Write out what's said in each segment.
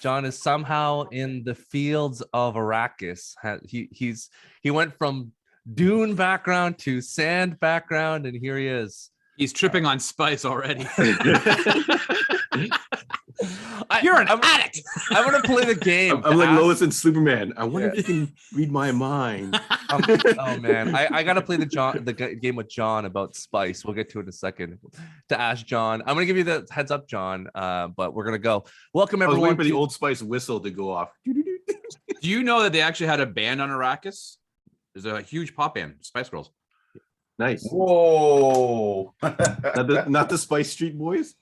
John is somehow in the fields of Arrakis. He went from dune background to sand background, and here he is. He's tripping on spice already. You're an addict. I want to play the game. I'm like Lois and Superman. I wonder if you can read my mind. Oh man, I gotta play the game with John about spice. We'll get to it in a second. To ask John, I'm gonna give you the heads up, John. But we're gonna go. Welcome everyone. I was waiting for the Old Spice whistle to go off. Do you know that they actually had a band on Arrakis? There's a huge pop band, Spice Girls. Nice. Whoa! not the Spice Street Boys.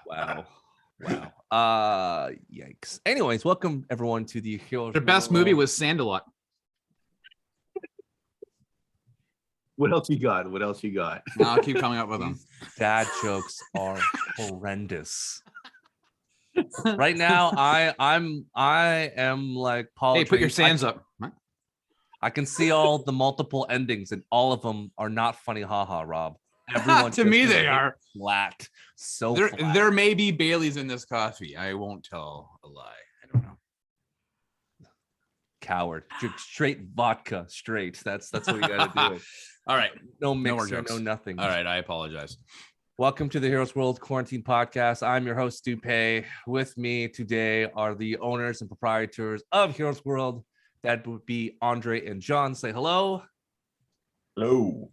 Wow. Yikes. Anyways, welcome everyone to the Heroes. The best movie was Sandalot. What else you got? I'll keep coming up with them. Dad jokes are horrendous. Right now, I am like Paul. Hey, put your sands up. I can see all the multiple endings, and all of them are not funny. Haha, Rob. Everyone to me, they are flat. So flat. There may be Baileys in this coffee. I won't tell a lie. I don't know. Coward. Drink straight vodka. Straight. That's what you gotta do. All right. No mixer, no nothing. All right. I apologize. Welcome to the Heroes World Quarantine Podcast. I'm your host, Stupay. With me today are the owners and proprietors of Heroes World. That would be Andre and John. Say hello. Hello.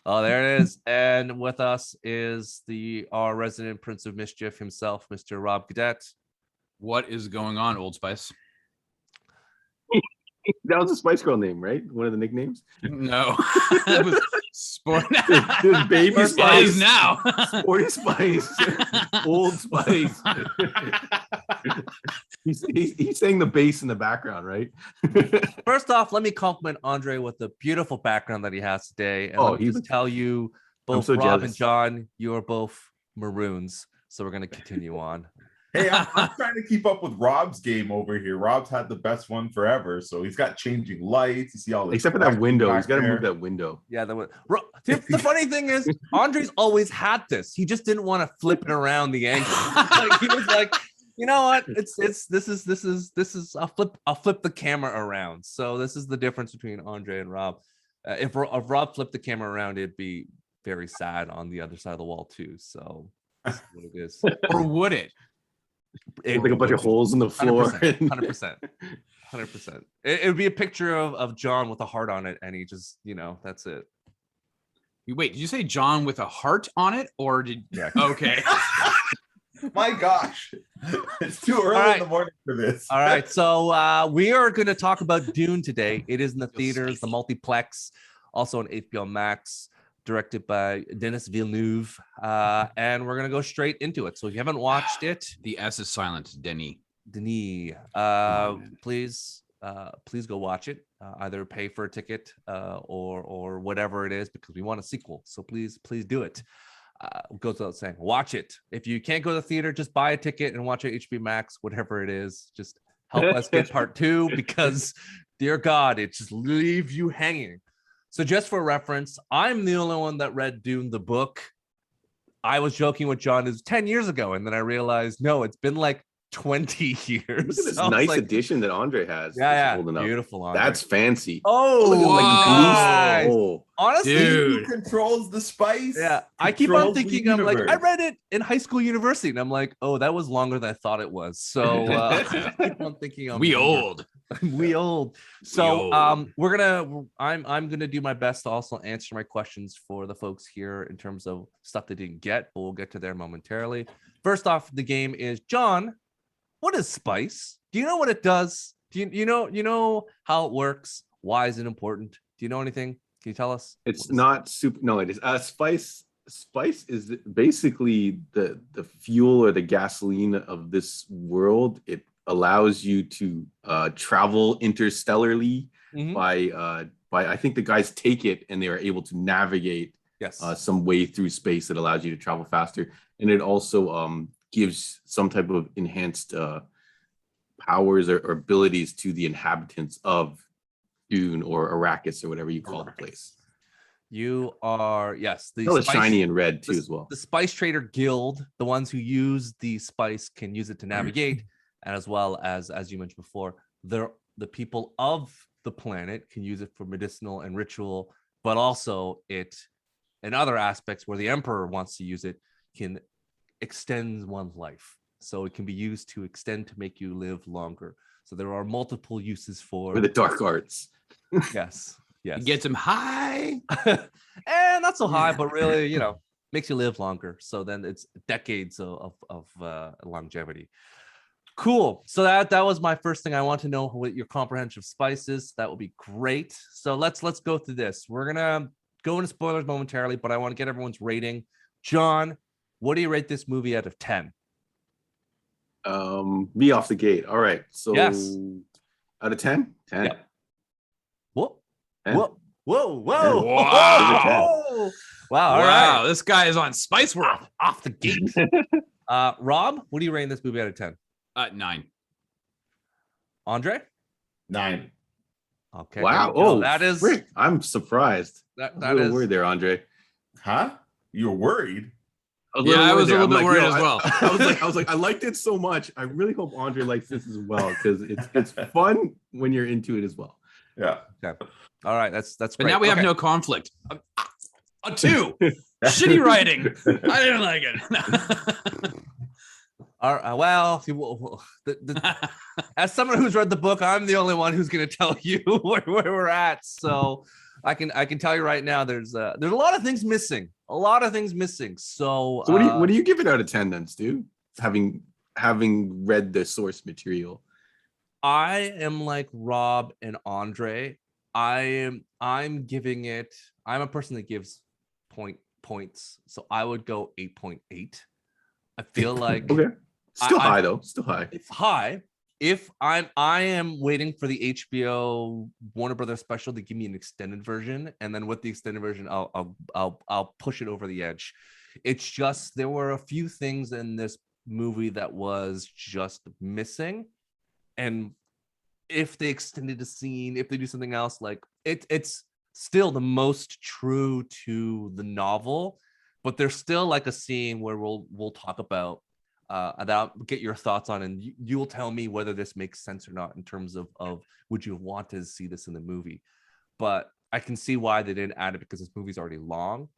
Oh, there it is. And with us is our resident Prince of Mischief himself, Mr. Rob Cadet. What is going on, Old Spice? That was a Spice Girl name, right? One of the nicknames? No. That was Sport. There's Baby Spice now. Sporty Spice. Old Spice. He's saying the bass in the background, right? First off, let me compliment Andre with the beautiful background that he has today. And let me just tell you, both Rob jealous. and John, you are both maroons. So we're going to continue on. Hey, I'm trying to keep up with Rob's game over here. Rob's had the best one forever, so he's got changing lights. You see all this, except for that window. He's got to move that window. Yeah, the funny thing is, Andre's always had this. He just didn't want to flip it around the angle. Like, he was like, you know what? This is. I'll flip the camera around. So this is the difference between Andre and Rob. If Rob flipped the camera around, it'd be very sad on the other side of the wall too. So that's what it is. Or would it? Like a bunch of holes in the floor. 100%. It would be a picture of John with a heart on it, and he just, that's it. Wait, did you say John with a heart on it, or did? Yeah. Okay. My gosh, it's too early in the morning for this. All right, so we are going to talk about Dune today. It is in the theaters, the multiplex, also on HBO Max. Directed by Denis Villeneuve, and we're gonna go straight into it. So if you haven't watched it, the S is silent. Denis, please go watch it. Either pay for a ticket or whatever it is, because we want a sequel. So please do it. Goes without saying, watch it. If you can't go to the theater, just buy a ticket and watch it HBO Max, whatever it is. Just help us get part 2, because dear God, it just leaves you hanging. So just for reference, I'm the only one that read Dune, the book. I was joking with John, is 10 years ago. And then I realized, no, it's been like 20 years. Look at this nice edition that Andre has. Yeah. Beautiful. Andre. That's fancy. Oh, honestly, who controls the spice? Yeah. I keep on thinking, I'm like, I read it in high school university. And I'm like, oh, that was longer than I thought it was. So I keep on thinking we old. So I'm gonna do my best to also answer my questions for the folks here in terms of stuff they didn't get, but we'll get to there momentarily. First off, the game is, John, what is spice? Do you know what it does? Do you know how it works? Why is it important? Do you know anything? Can you tell us? It's not super. No, it is. Spice is basically the fuel or the gasoline of this world. It allows you to travel interstellarly by I think the guys take it and they are able to navigate some way through space that allows you to travel faster, and it also gives some type of enhanced powers or abilities to the inhabitants of Dune or Arrakis or whatever you call the place. You are, yes, the Well, it's spice, shiny and red too as well. the Spice Trader Guild, the ones who use the spice can use it to navigate, and as well as you mentioned before, the people of the planet can use it for medicinal and ritual, but also it, in other aspects where the Emperor wants to use it, can extend one's life. So it can be used to extend to make you live longer. So there are multiple uses for the dark arts. yes. Yes. It gets him high. And not so high, but really, you know, makes you live longer. So then it's decades of longevity. Cool. So that was my first thing. I want to know what your comprehension of spices. That would be great. So let's go through this. We're gonna go into spoilers momentarily, but I want to get everyone's rating. John, what do you rate this movie out of 10? Me off the gate. All right. So Yes. out of 10? 10. Yep. Whoa. 10. Whoa. Whoa. Wow. Wow. Wow. All Wow, right. this guy is on Spice World. Off the gate. Rob, what do you rate this movie out of 10? 9. Andre? 9. Okay. Wow. there we go. Oh, that is frick. I'm surprised. that I was a little is worried there, Andre. Huh? You're worried? Yeah, I was a little bit worried as well. I was like, I liked it so much. I really hope Andre likes this as well because it's fun when you're into it as well. Yeah. all right. That's But great. now we have Okay. no conflict. A 2. Shitty writing. I didn't like it. All right, well, as someone who's read the book, I'm the only one who's going to tell you where we're at. So I can tell you right now, there's a lot of things missing. A lot of things missing. So what do you give it out of 10 then, Stu? Having read the source material. I am like Rob and Andre. I'm giving it. I'm a person that gives points. So I would go 8.8. I feel like Okay. Still I- high though. Still high. it's high. If I am waiting for the HBO Warner Brothers special to give me an extended version, and then with the extended version, I'll push it over the edge. It's just there were a few things in this movie that was just missing, and if they extended the scene, if they do something else, like it's still the most true to the novel, but there's still like a scene where we'll talk about. And I'll get your thoughts on, and you will tell me whether this makes sense or not in terms of would you want to see this in the movie. But I can see why they didn't add it because this movie's already long.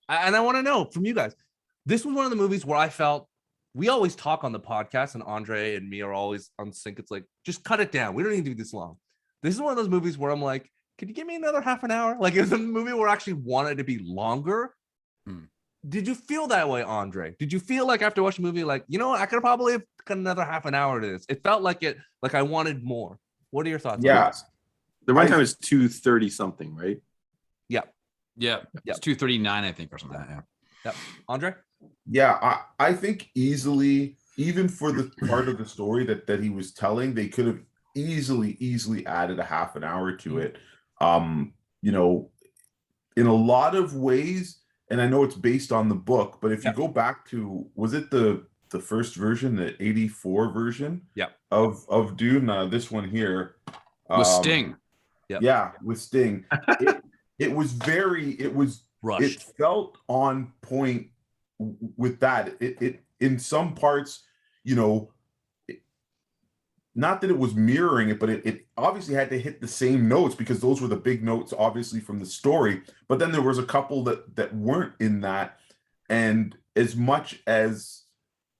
And I want to know from you guys. This was one of the movies where I felt we always talk on the podcast, and Andre and me are always on sync. It's like, just cut it down. We don't need to do this long. This is one of those movies where I'm like, could you give me another half an hour? Like, it was a movie where I actually wanted to be longer. Did you feel that way, Andre? Did you feel like after watching the movie, like, you know what, I could probably have cut another half an hour to this? It felt like I wanted more. What are your thoughts? Yeah. on this? The runtime is 230 something, right? Yeah. It's 239, I think, or something like that. Yep. Andre? Yeah, I think easily, even for the part of the story that he was telling, they could have easily added a half an hour to it. You know, in a lot of ways, and I know it's based on the book, but if you go back to, was it the first version, the 84 version of Dune, this one here. With Sting. Yeah, with Sting. It was Rushed. it felt on point with that. It in some parts, you know, not that it was mirroring it, but it obviously had to hit the same notes because those were the big notes, obviously, from the story. But then there was a couple that weren't in that. And as much as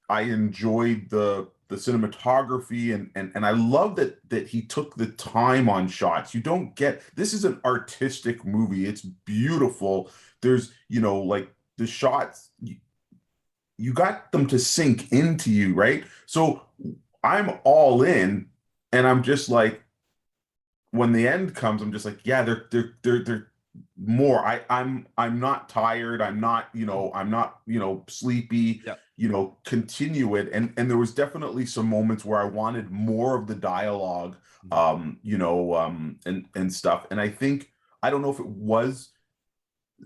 I enjoyed the cinematography and I love that he took the time on shots. You don't get, this is an artistic movie. It's beautiful. There's, you know, like the shots, you got them to sink into you, right? So I'm all in, and I'm just like, when the end comes, I'm just like, yeah, they're more. I'm not tired. I'm not, sleepy. Yep. Continue it. And there was definitely some moments where I wanted more of the dialogue, and stuff. And I think, I don't know if it was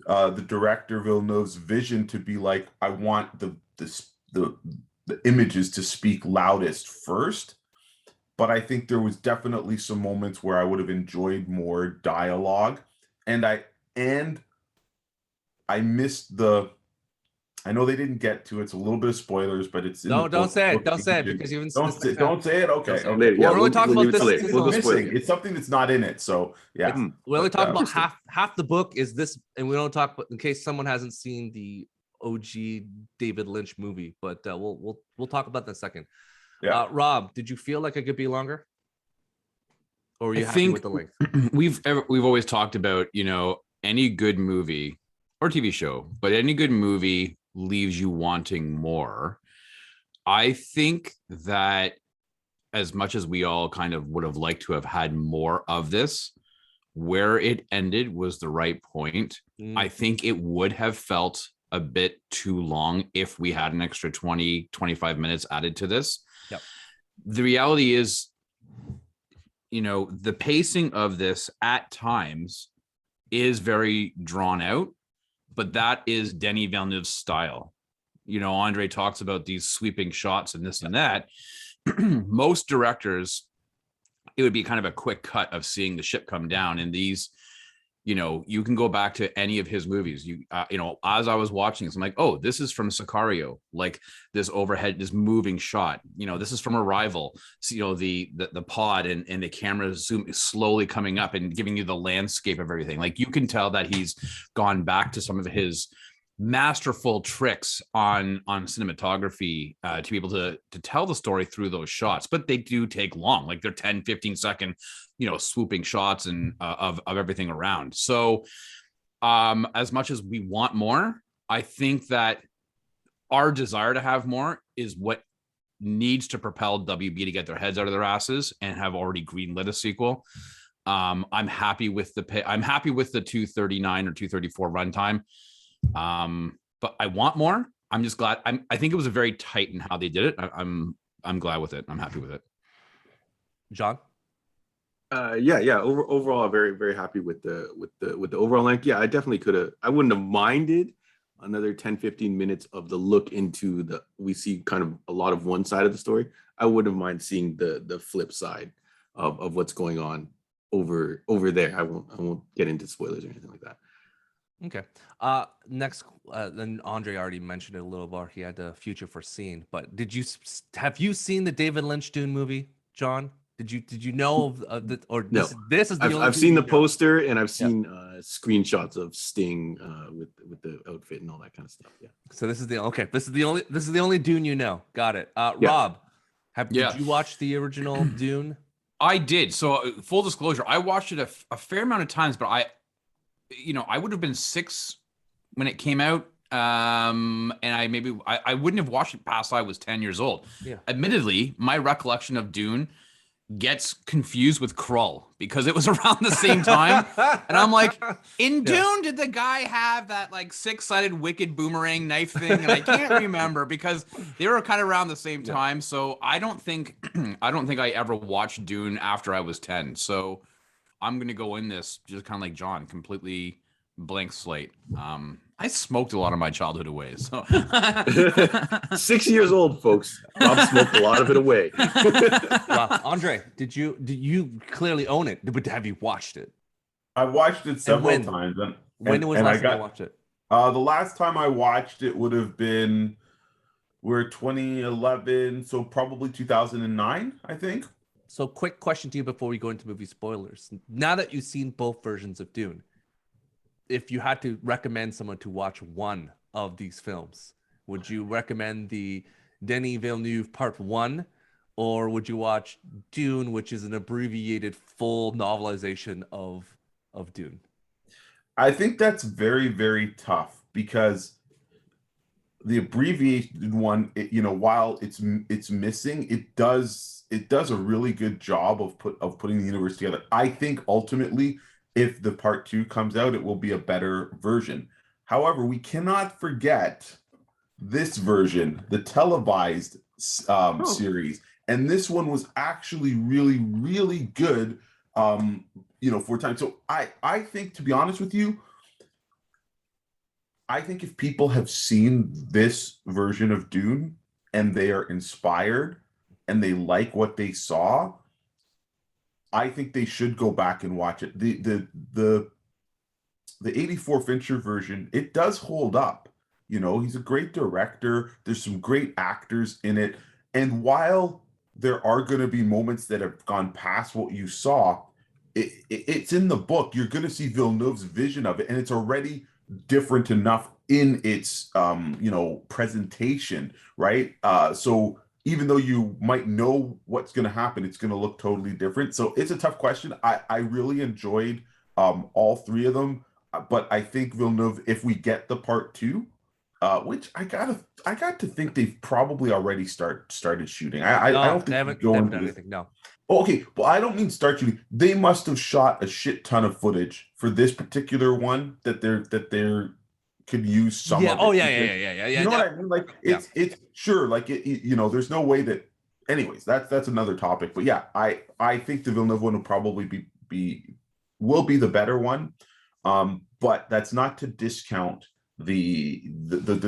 the director Villeneuve's vision to be like, I want the images to speak loudest first, but I think there was definitely some moments where I would have enjoyed more dialogue, and I missed the. I know they didn't get to it. It's a little bit of spoilers, but it's in the Don't say it. book Don't say it agent. because you haven't. Don't say it. Okay. Don't say it. Okay. Well, we're only talking we'll about leave it this. till This later. We'll is go spoil Missing. it. It's something that's not in it. So yeah. We only talk about Interesting. half the book is this, and we don't talk about in case someone hasn't seen the OG David Lynch movie. But we'll talk about that in a second. Yeah. Rob, did you feel like it could be longer, or were you I happy think with the length? we've always talked about, any good movie or TV show, but any good movie leaves you wanting more. I think that as much as we all kind of would have liked to have had more of this, where it ended was the right point. I think it would have felt a bit too long if we had an extra 20-25 minutes added to this. Yep. The reality is, the pacing of this at times is very drawn out, but that is Denis Villeneuve's style. Andre talks about these sweeping shots and this and that. Most directors, it would be kind of a quick cut of seeing the ship come down. And these, you can go back to any of his movies. As I was watching this, I'm like, oh, this is from Sicario, like this overhead, this moving shot. This is from Arrival. So, the pod and the camera zoom is slowly coming up and giving you the landscape of everything. Like you can tell that he's gone back to some of his masterful tricks on cinematography to be able to tell the story through those shots, but they do take long, like they're 10-15 second swooping shots and of everything around. So as much as we want more, I think that our desire to have more is what needs to propel WB to get their heads out of their asses and have already greenlit a sequel. I'm happy with the 239 or 234 runtime. But I want more. I'm just glad. I think it was a very tight in how they did it. I'm glad with it. I'm happy with it. John? Overall, I'm very, very happy with the overall length. Yeah, I definitely could have. I wouldn't have minded another 10-15 minutes of the look into we see kind of a lot of one side of the story. I wouldn't mind seeing the flip side of what's going on over there. I won't get into spoilers or anything like that. Okay. Next, then Andre already mentioned it a little bit. He had the future foreseen, but have you seen the David Lynch Dune movie, John? Did you know of the, or No. this is the only I've seen the poster and I've Yeah. seen screenshots of Sting with the outfit and all that kind of stuff. Yeah. So this is the only Dune you know. Got it. Rob, did you watch the original Dune? I did. So full disclosure, I watched it a fair amount of times, but I would have been 6 when it came out. And I wouldn't have watched it past I was 10 years old. Yeah. Admittedly, my recollection of Dune gets confused with Krull because it was around the same time. And I'm like, in Dune, did the guy have that like 6-sided wicked boomerang knife thing? And I can't remember because they were kind of around the same time. So I don't think I ever watched Dune after I was 10. So I'm going to go in this just kind of like John, completely blank slate. I smoked a lot of my childhood away. So 6 years old, folks. Bob smoked a lot of it away. Wow. Andre, did you clearly own it? But have you watched it? I watched it several when? times. When was the last time you watched it? The last time I watched it would have been 2011, so probably 2009, I think. So quick question to you before we go into movie spoilers. Now that you've seen both versions of Dune, if you had to recommend someone to watch one of these films, would you recommend the Denis Villeneuve Part 1, or would you watch Dune, which is an abbreviated full novelization of Dune? I think that's very, very tough because the abbreviated one, while it's missing, it does a really good job of putting the universe together. I think ultimately, if the part 2 comes out, it will be a better version. However, we cannot forget this version, the televised series, and this one was actually really, really good. For time. So I think, to be honest with you, I think if people have seen this version of Dune and they are inspired and they like what they saw, I think they should go back and watch it. the 84 Fincher version, it does hold up. You know, he's a great director. There's some great actors in it. And while there are going to be moments that have gone past what you saw, it's in the book. You're going to see Villeneuve's vision of it, and it's already different enough in its presentation, right? So even though you might know what's going to happen, it's going to look totally different. So it's a tough question. I really enjoyed all three of them, but I think Villeneuve, if we get the part two, which I got to think they've probably already started shooting. I don't think they haven't done anything. No. Oh, okay. Well, I don't mean start shooting. They must have shot a shit ton of footage for this particular one that they're could use some. Yeah. Of it. Oh yeah. You know what I mean? Like it's sure. Like there's no way that. Anyways, that's another topic. But yeah, I think the Villeneuve one will probably will be the better one. But that's not to discount the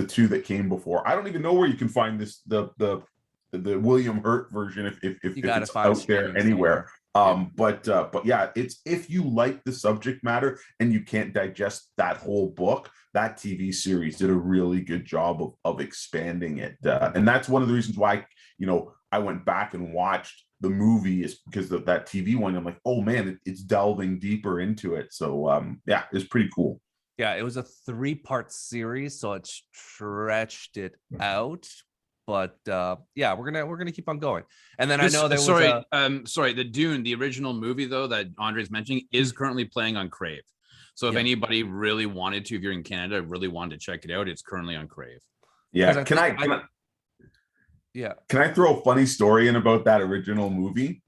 two that came before. I don't even know where you can find this the William Hurt version if it's out there anywhere. But yeah, it's if you like the subject matter and you can't digest that whole book, that TV series did a really good job of expanding it. And that's one of the reasons why, I went back and watched the movie is because of that TV one. I'm like, oh man, it's delving deeper into it. So yeah, it's pretty cool. Yeah, it was a 3-part series, so it stretched it out. But yeah, we're gonna keep on going. And then I know there was the Dune, the original movie though that Andre's mentioning is currently playing on Crave. So if anybody really wanted to, if you're in Canada, really wanted to check it out, it's currently on Crave. Yeah, can I throw a funny story in about that original movie?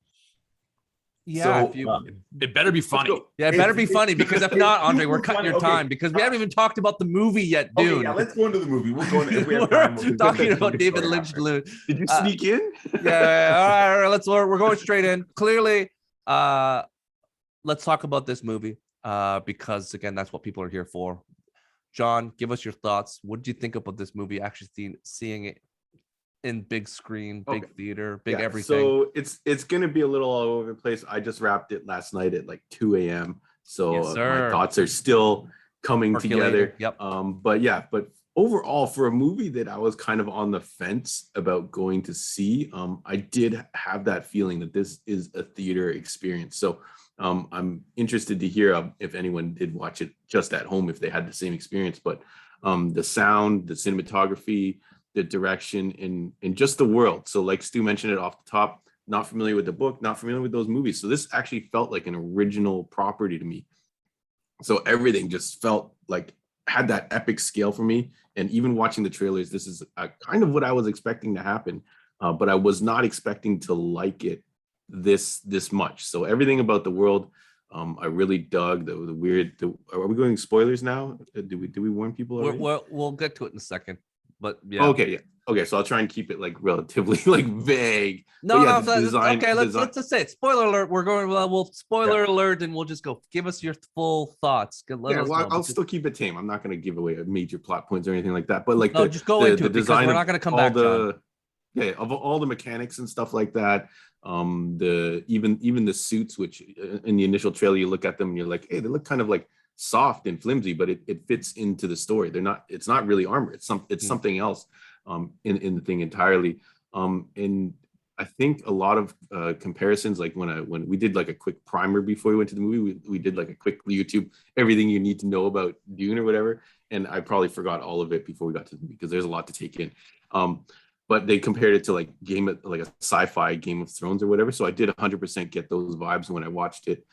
Yeah, so, it better be funny. Yeah, it better be funny, because if not, Andre, we're cutting your time because we haven't even talked about the movie yet, dude. Okay, yeah, let's go into the movie. We'll go into if we have we're time, talking about David Lynch. Did you sneak in? Yeah, all right, we're going straight in. Clearly, let's talk about this movie because again, that's what people are here for. John, give us your thoughts. What did you think about this movie? Actually seeing it in big screen, big theater, big everything. So it's gonna be a little all over the place. I just wrapped it last night at like 2 a.m. So my thoughts are still coming together. Yep. But overall, for a movie that I was kind of on the fence about going to see, I did have that feeling that this is a theater experience. So I'm interested to hear if anyone did watch it just at home, if they had the same experience. But the sound, the cinematography, the direction, and just the world. So like Stu mentioned it off the top, not familiar with the book, not familiar with those movies. So this actually felt like an original property to me. So everything just felt like had that epic scale for me. And even watching the trailers, this is kind of what I was expecting to happen. But I was not expecting to like it this much. So everything about the world, I really dug the weird. Are we going spoilers now? Do we warn people already? We'll get to it in a second. But yeah. Okay. So I'll try and keep it like relatively like vague. Let's just say it. Spoiler alert. We'll spoiler alert, and we'll just go. Give us your full thoughts. I'll still keep it tame. I'm not going to give away major plot points or anything like that. But like, just go into it because we're not going to come back. Of all the mechanics and stuff like that. Even the suits, which in the initial trailer you look at them and you're like, hey, they look kind of like soft and flimsy, but it fits into the story. It's not really armor. It's something else in the thing entirely. And I think a lot of comparisons, like when we did like a quick primer before we went to the movie, we did like a quick YouTube, everything you need to know about Dune or whatever. And I probably forgot all of it before we got to the movie because there's a lot to take in. But they compared it to like a sci-fi Game of Thrones or whatever. So I did 100% get those vibes when I watched it.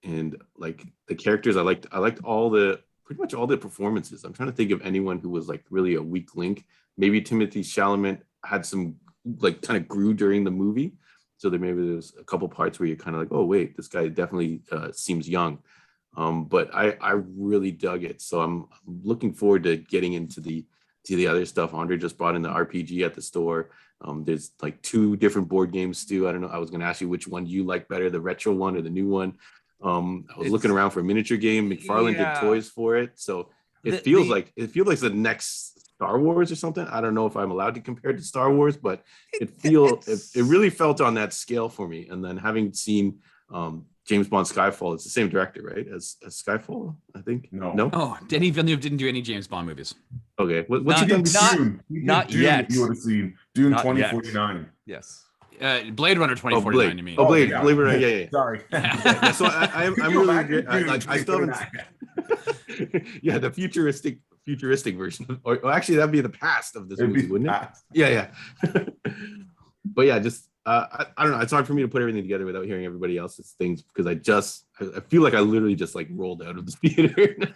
And like the characters, I liked pretty much all the performances. I'm trying to think of anyone who was like really a weak link. Maybe Timothée Chalamet had some like kind of grew during the movie. So there was a couple parts where you're kind of like, oh wait, this guy definitely seems young. But I really dug it. So I'm looking forward to getting into the other stuff. Andre just brought in the RPG at the store. There's like 2 different board games, Stu. I don't know. I was going to ask you which one you like better, the retro one or the new one. I was looking around for a miniature game. McFarlane did toys for it. So it feels like the next Star Wars or something. I don't know if I'm allowed to compare it to Star Wars, but it really felt on that scale for me. And then having seen James Bond Skyfall. It's the same director, right? As Skyfall, I think. No. Oh, Denis Villeneuve didn't do any James Bond movies. Okay. What's Not- he done? not- Dune. He did not Dune yet. that you would have seen. Dune Not yet. 2049. Yes. Blade Runner 2049, you mean? Oh, Blade. yeah. Blade Runner. Yeah. Sorry. Yeah, so I'm Could you really imagine Dune I still haven't. 2049? Yeah, the futuristic version, or actually that'd be the past of this It'd movie, be wouldn't it? fast. Yeah. But yeah, just I don't know. It's hard for me to put everything together without hearing everybody else's things because I feel like I literally just like rolled out of the theater now.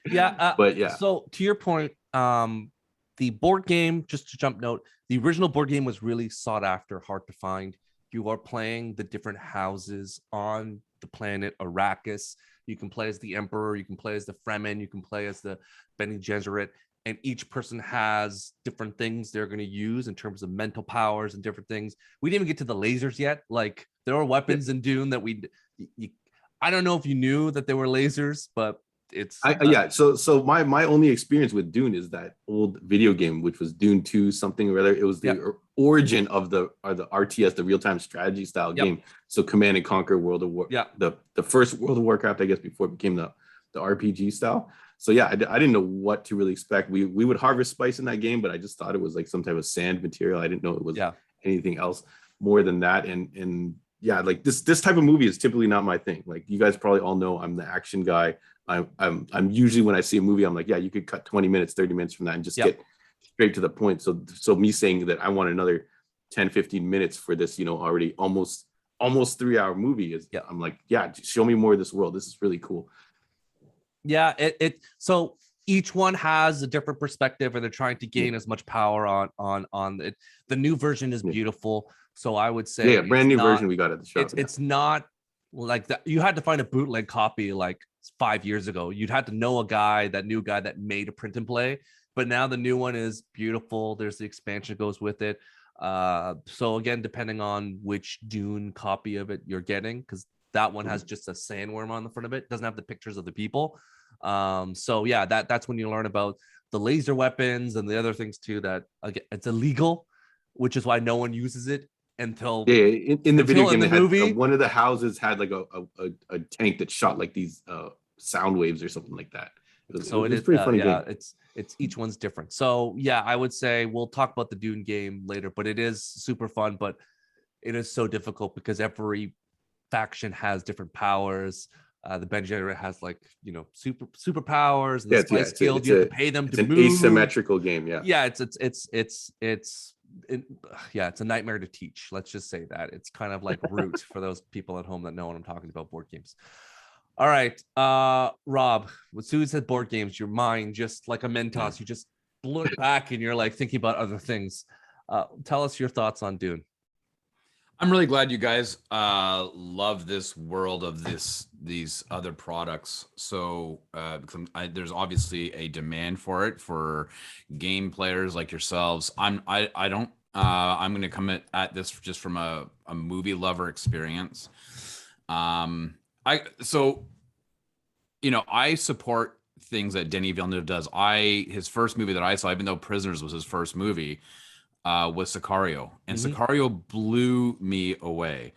Yeah. But yeah. So to your point, the board game, just to jump note, the original board game was really sought after, hard to find. You are playing the different houses on the planet Arrakis. You can play as the Emperor, you can play as the Fremen, you can play as the Bene Gesserit, and each person has different things they're going to use in terms of mental powers and different things. We didn't even get to the lasers yet. Like there are weapons in Dune that I don't know if you knew that there were lasers, but it's So my only experience with Dune is that old video game, which was Dune 2 something or other. It was the origin of the RTS, the real-time strategy style game. So Command and Conquer, World of War, the first World of Warcraft, I guess, before it became the RPG style. So yeah, I didn't know what to really expect. We would harvest spice in that game, but I just thought it was like some type of sand material. I didn't know it was anything else more than that. And yeah, like this type of movie is typically not my thing. Like you guys probably all know, I'm the action guy. I'm usually, when I see a movie, I'm like, yeah, you could cut 20 minutes, 30 minutes from that and just get straight to the point. So me saying that I want another 10, 15 minutes for this, already almost 3-hour movie is, I'm like, yeah, show me more of this world. This is really cool. Yeah. So each one has a different perspective and they're trying to gain as much power on it. The new version is beautiful. So I would say brand new version we got at the shop. It's not like that. You had to find a bootleg copy like 5 years ago. You'd had to know that new guy that made a print and play, but now the new one is beautiful. There's the expansion that goes with it. So again, depending on which Dune copy of it you're getting, because that one has just a sandworm on the front of it, doesn't have the pictures of the people. So yeah, that's when you learn about the laser weapons and the other things too, that again, it's illegal, which is why no one uses it until in the video game, movie. One of the houses had like a tank that shot like these sound waves or something like that. It was pretty funny game. It's each one's different. So yeah, I would say we'll talk about the Dune game later, but it is super fun, but it is so difficult because every faction has different powers. The Bene Gesserit has like superpowers, and the Spice Guild, you have to pay them to move. It's an asymmetrical game. It's a nightmare to teach. Let's just say that. It's kind of like Root for those people at home that know what I'm talking about, board games. All right, Rob, when Sue said board games, your mind just like a Mentos, you just blew it back and you're like thinking about other things. Tell us your thoughts on Dune. I'm really glad you guys love this world of these other products. So there's obviously a demand for it for game players like yourselves. I'm going to come at this just from a movie lover experience. I support things that Denis Villeneuve does. His first movie that I saw, even though Prisoners was his first movie, was Sicario, and Sicario blew me away.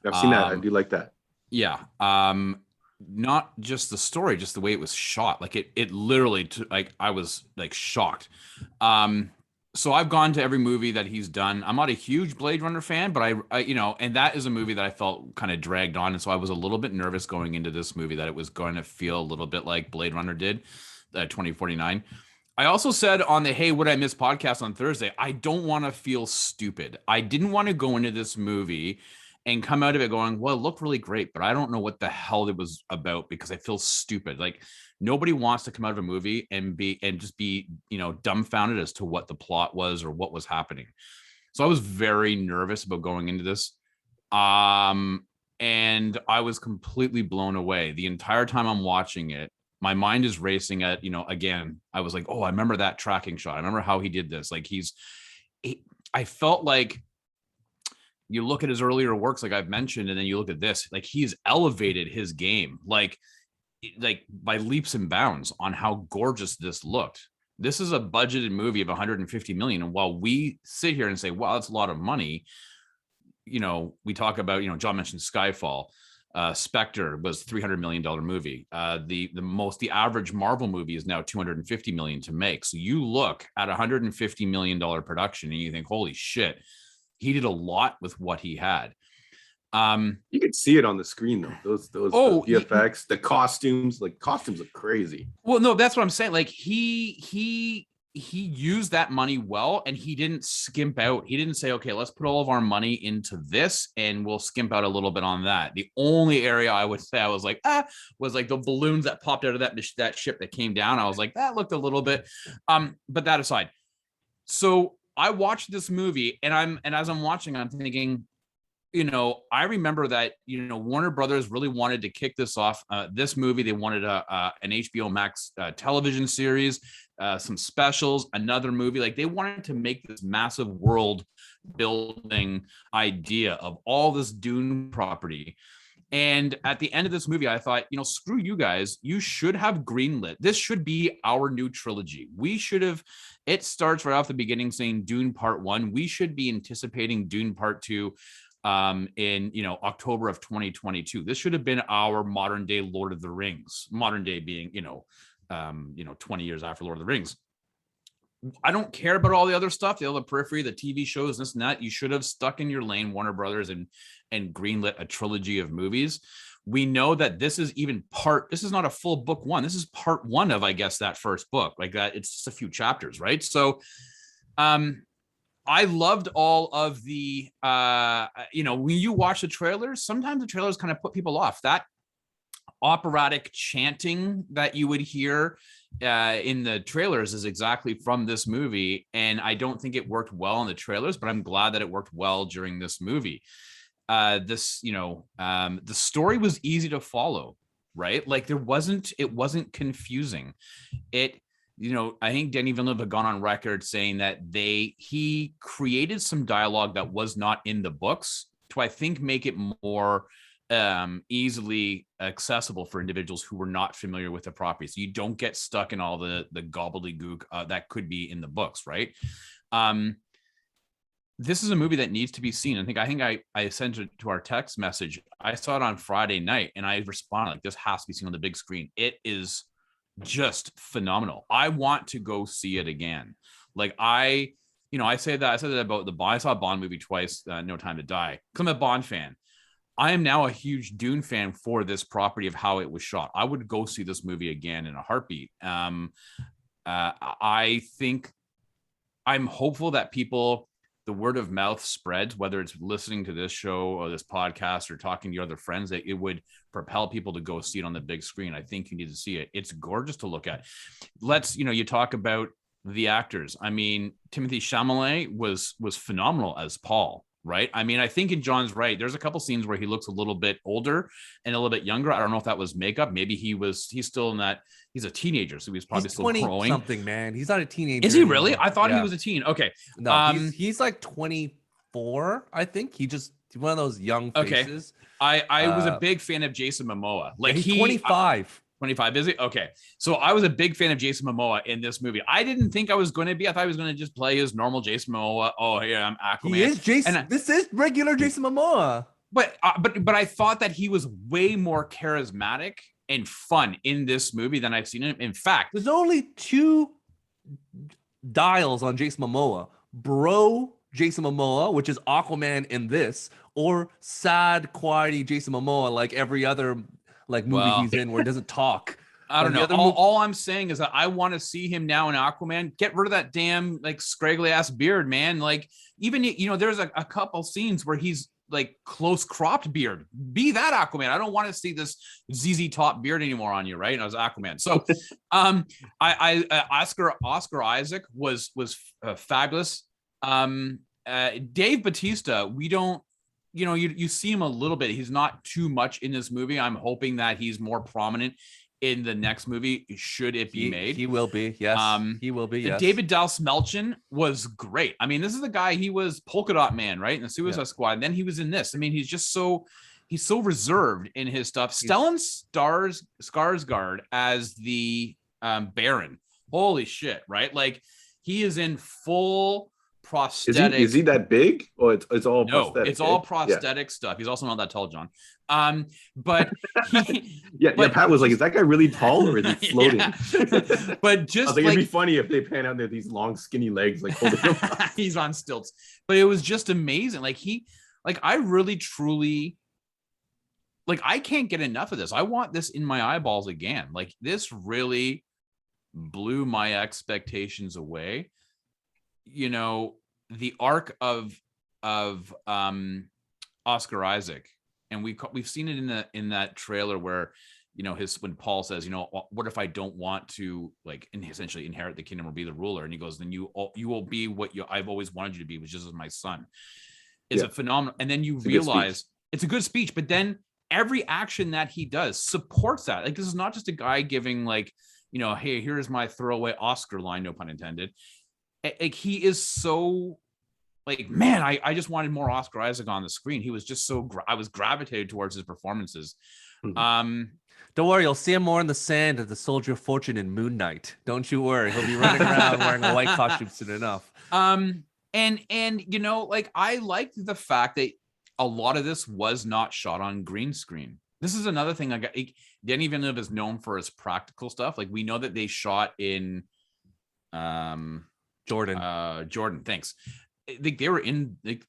I've seen that. I do like that. Yeah. Not just the story, just the way it was shot. Like it literally, I was like shocked. So I've gone to every movie that he's done. I'm not a huge Blade Runner fan, but I and that is a movie that I felt kind of dragged on. And so I was a little bit nervous going into this movie that it was going to feel a little bit like Blade Runner did, 2049. I also said on the Hey, What I Miss podcast on Thursday, I don't want to feel stupid. I didn't want to go into this movie and come out of it going, well, it looked really great, but I don't know what the hell it was about because I feel stupid. Like nobody wants to come out of a movie and just be, dumbfounded as to what the plot was or what was happening. So I was very nervous about going into this. And I was completely blown away. The entire time I'm watching it, my mind is racing at, again, I was like, oh, I remember that tracking shot. I remember how he did this. Like I felt like you look at his earlier works, like I've mentioned, and then you look at this, like he's elevated his game, like by leaps and bounds on how gorgeous this looked. This is a budgeted movie of 150 million. And while we sit here and say, wow, that's a lot of money, we talk about, John mentioned Skyfall. Spectre was $300 million movie. The average Marvel movie is now $250 million to make. So you look at $150 million production and you think, holy shit, he did a lot with what he had. You could see it on the screen though. Those the VFX, the costumes, like costumes look crazy. Well, no, that's what I'm saying. Like he used that money well, and he didn't skimp out. He didn't say, okay, let's put all of our money into this and we'll skimp out a little bit on that. The only area I would say I was like, was like the balloons that popped out of that ship that came down. I was like, that looked a little bit, but that aside. So I watched this movie and as I'm watching, I'm thinking, you know, I remember that, you know, Warner Brothers really wanted to kick this off. This movie, they wanted an HBO Max television series, some specials, another movie. Like they wanted to make this massive world building idea of all this Dune property. And at the end of this movie, I thought, you know, screw you guys. You should have greenlit. This should be our new trilogy. We should have, it starts right off the beginning saying Dune Part 1. We should be anticipating Dune Part 2 in, you know, October of 2022. This should have been our modern day Lord of the Rings, modern day being, 20 years after Lord of the Rings. I don't care about all the other stuff, the other periphery, the TV shows, this and that. You should have stuck in your lane, Warner Brothers, and greenlit a trilogy of movies. We know that this is not a full book one. This is part one of, I guess, that first book. Like that, it's just a few chapters, right? So I loved all of the, when you watch the trailers, sometimes the trailers kind of put people off. That operatic chanting that you would hear in the trailers is exactly from this movie. And I don't think it worked well in the trailers, but I'm glad that it worked well during this movie. The story was easy to follow, right? Like it wasn't confusing. I think Denis Villeneuve had gone on record saying that he created some dialogue that was not in the books to, I think, make it more easily accessible for individuals who were not familiar with the property. So you don't get stuck in all the gobbledygook that could be in the books, right? This is a movie that needs to be seen. I think I sent it to our text message. I saw it on Friday night and I responded like, this has to be seen on the big screen. It is just phenomenal. I want to go see it again. Like I said that about the Bond. I saw a Bond movie twice, No Time to Die. I'm a Bond fan. I am now a huge Dune fan for this property of how it was shot. I would go see this movie again in a heartbeat. I think I'm hopeful that the word of mouth spreads, whether it's listening to this show or this podcast or talking to your other friends, that it would propel people to go see it on the big screen. I think you need to see it. It's gorgeous to look at. You talk about the actors. I mean, Timothée Chalamet was phenomenal as Paul, right? I mean, I think in John's right. There's a couple scenes where he looks a little bit older and a little bit younger. I don't know if that was makeup. Maybe he's still in that. He's a teenager, so he's probably still 20 growing. Something, man. He's not a teenager. Is he really? Anymore. I thought he was a teen. Okay. No, he's like 24. I think he's one of those young faces. Okay. I was a big fan of Jason Momoa. Like he's 25. 25, is he? Okay. So I was a big fan of Jason Momoa in this movie. I didn't think I was going to be. I thought he was going to just play his normal Jason Momoa. Oh, yeah, I'm Aquaman. He is Jason. This is regular Jason Momoa. But I thought that he was way more charismatic and fun in this movie than I've seen him. In fact, there's only two dials on Jason Momoa. Bro Jason Momoa, which is Aquaman in this, or sad, quiety Jason Momoa, like every other movie he's in where he doesn't talk. I don't know. All I'm saying is that I want to see him now in Aquaman. Get rid of that damn scraggly ass beard, man. Like even there's a couple scenes where he's like close cropped beard. Be that Aquaman. I don't want to see this ZZ Top beard anymore on you, right? And I was Aquaman. So Oscar Isaac was fabulous. Dave Bautista, we don't, you see him a little bit. He's not too much in this movie. I'm hoping that he's more prominent in the next movie, should it be made. He will be, yes. He will be, yes. David Dastmalchian was great. I mean, this is the guy, he was Polka Dot Man, right? In the Suicide Squad. And then he was in this. I mean, he's so reserved in his stuff. Stellan Skarsgård as the Baron. Holy shit, right? Like he is in full prosthetic. Is he that big, or it's all No, prosthetic? it's all eh? prosthetic stuff. He's also not that tall, John. But he, Yeah, but Pat was like, "Is that guy really tall, or is he floating?" Yeah. But I just was like, it'd be funny if they pan out there these long, skinny legs, like holding him up. he's on stilts. But it was just amazing. I really truly, I can't get enough of this. I want this in my eyeballs again. Like, this really blew my expectations away. You know, the arc of Oscar Isaac, and we've seen it in that trailer where, you know, when Paul says, you know, what if I don't want to, like, essentially inherit the kingdom or be the ruler? And he goes, then you will be what I've always wanted you to be, which is my son. It's a phenomenal. And then you realize it's a good speech, but then every action that he does supports that. Like, this is not just a guy giving, like, you know, hey, here's my throwaway Oscar line, no pun intended. Like, he is so, like, man, I just wanted more Oscar Isaac on the screen. He was just so, I was gravitated towards his performances. Mm-hmm. Don't worry, you'll see him more in the sand as the Soldier of Fortune in Moon Knight. Don't you worry, he'll be running around wearing a white costume soon enough. And you know, like, I liked the fact that a lot of this was not shot on green screen. This is another thing. Denis Villeneuve is known for his practical stuff. Like, we know that they shot in Jordan. Thanks. I think they were in the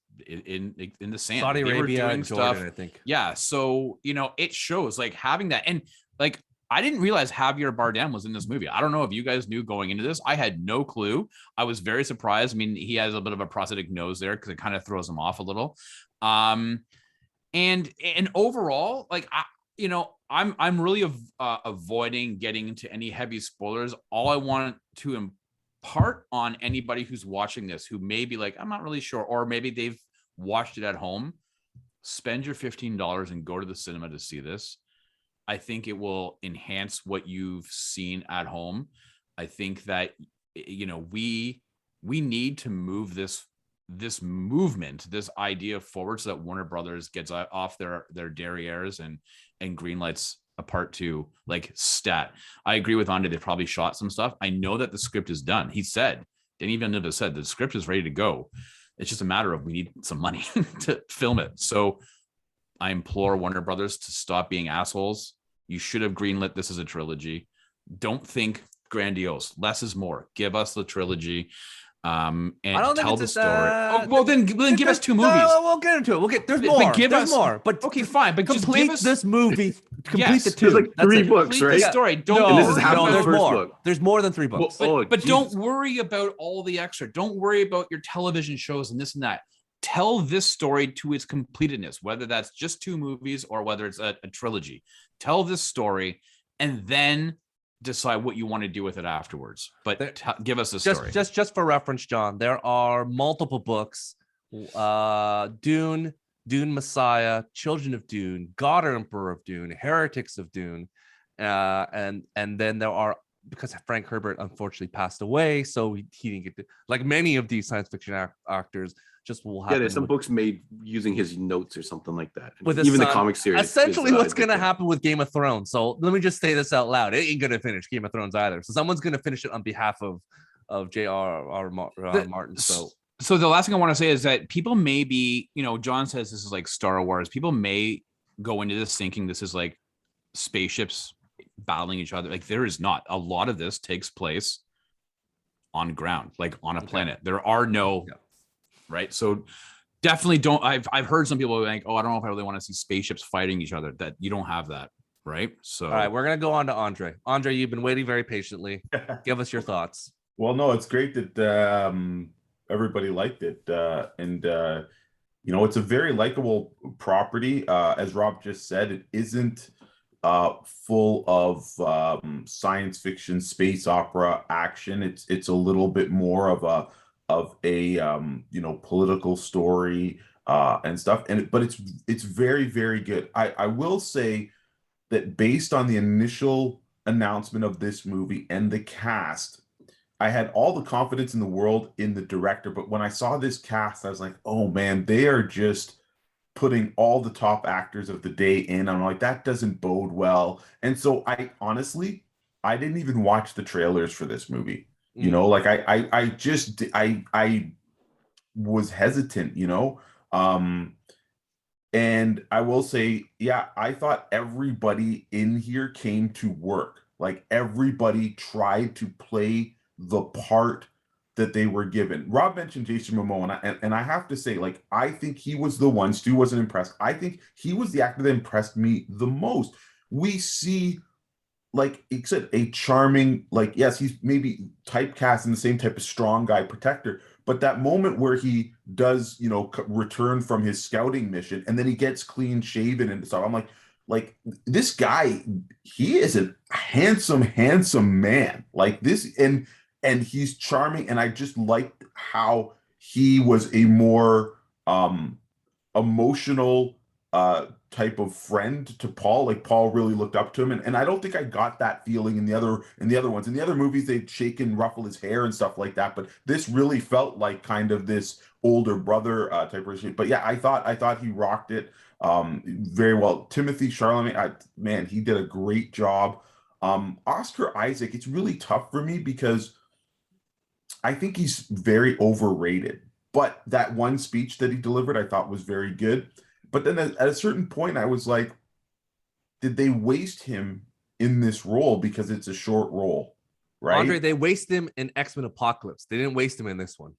sand. Saudi Arabia and Jordan, stuff. I think. Yeah. So, you know, it shows, like, having that. And, like, I didn't realize Javier Bardem was in this movie. I don't know if you guys knew going into this. I had no clue. I was very surprised. I mean, he has a bit of a prosthetic nose there because it kind of throws him off a little. And overall, like, I'm really avoiding getting into any heavy spoilers. All I want to impart on anybody who's watching this, who may be like, I'm not really sure, or maybe they've watched it at home, spend your $15 and go to the cinema to see this. I think it will enhance what you've seen at home. I think that, you know, we need to move this movement, this idea forward, so that Warner Brothers gets off their derrieres and greenlights a part 2, like, stat. I agree with Andre. They probably shot some stuff. I know that the script is done. Denis Villeneuve said the script is ready to go. It's just a matter of, we need some money to film it. So I implore Warner Brothers to stop being assholes. You should have greenlit this as a trilogy. Don't think grandiose. Less is more. Give us the trilogy. And tell the story. Then give us 2 movies. No, we'll get into it. There's more. There's more. But okay, fine. But complete just this movie. Complete the 2. There's like 3 books, right? The story. Don't. And this is half there's the first more. book. There's more than 3 books. But don't worry about all the extra. Don't worry about your television shows and this and that. Tell this story to its completeness, whether that's just 2 movies or whether it's a trilogy. Tell this story, and then decide what you want to do with it afterwards. But give us a story. Just for reference, John, there are multiple books: Dune, Dune Messiah, Children of Dune, God Emperor of Dune, Heretics of Dune, and then there are, because Frank Herbert unfortunately passed away, so he didn't get to, like many of these science fiction actors, just will happen. Yeah, there's some books made using his notes or something like that. With even the son. comic series. Essentially, what's going to happen with Game of Thrones? So let me just say this out loud: it ain't going to finish Game of Thrones either. So someone's going to finish it on behalf of J.R.R. Martin. So the last thing I want to say is that people may be, you know, John says this is like Star Wars. People may go into this thinking this is like spaceships battling each other. Like, there is not. A lot of this takes place on ground, like on a planet. There are no. Yeah. Right. So definitely don't. I've heard some people like, oh, I don't know if I really want to see spaceships fighting each other. That you don't have that. Right. So all right, we're going to go on to Andre. Andre, you've been waiting very patiently. Give us your thoughts. Well, no, it's great that everybody liked it. And you know, it's a very likable property. As Rob just said, it isn't full of science fiction, space opera action. It's a little bit more of a you know, political story and stuff. But it's very, very good. I will say that based on the initial announcement of this movie and the cast, I had all the confidence in the world in the director. But when I saw this cast, I was like, oh man, they are just putting all the top actors of the day in. I'm like, that doesn't bode well. And so I didn't even watch the trailers for this movie. You know, like I was hesitant, you know. And I will say, yeah, I thought everybody in here came to work. Like everybody tried to play the part that they were given. Rob mentioned Jason Momoa, and I have to say, like, I think he was the one. Stu wasn't impressed. I think he was the actor that impressed me the most. We see, like you said, a charming, like, yes, he's maybe typecast in the same type of strong guy protector, but that moment where he does, you know, return from his scouting mission and then he gets clean shaven and stuff, I'm like this guy, he is a handsome man. Like this, and he's charming, and I just liked how he was a more emotional type of friend to Paul. Like Paul really looked up to him, and I don't think I got that feeling in the other ones. In the other movies, they'd shake and ruffle his hair and stuff like that, but this really felt like kind of this older brother type of relationship. But yeah, I thought he rocked it very well. Timothy Chalamet, man, he did a great job. Oscar Isaac, it's really tough for me because I think he's very overrated. But that one speech that he delivered, I thought was very good. But then at a certain point, I was like, did they waste him in this role because it's a short role, right? Andre, they wasted him in X-Men Apocalypse. They didn't waste him in this one.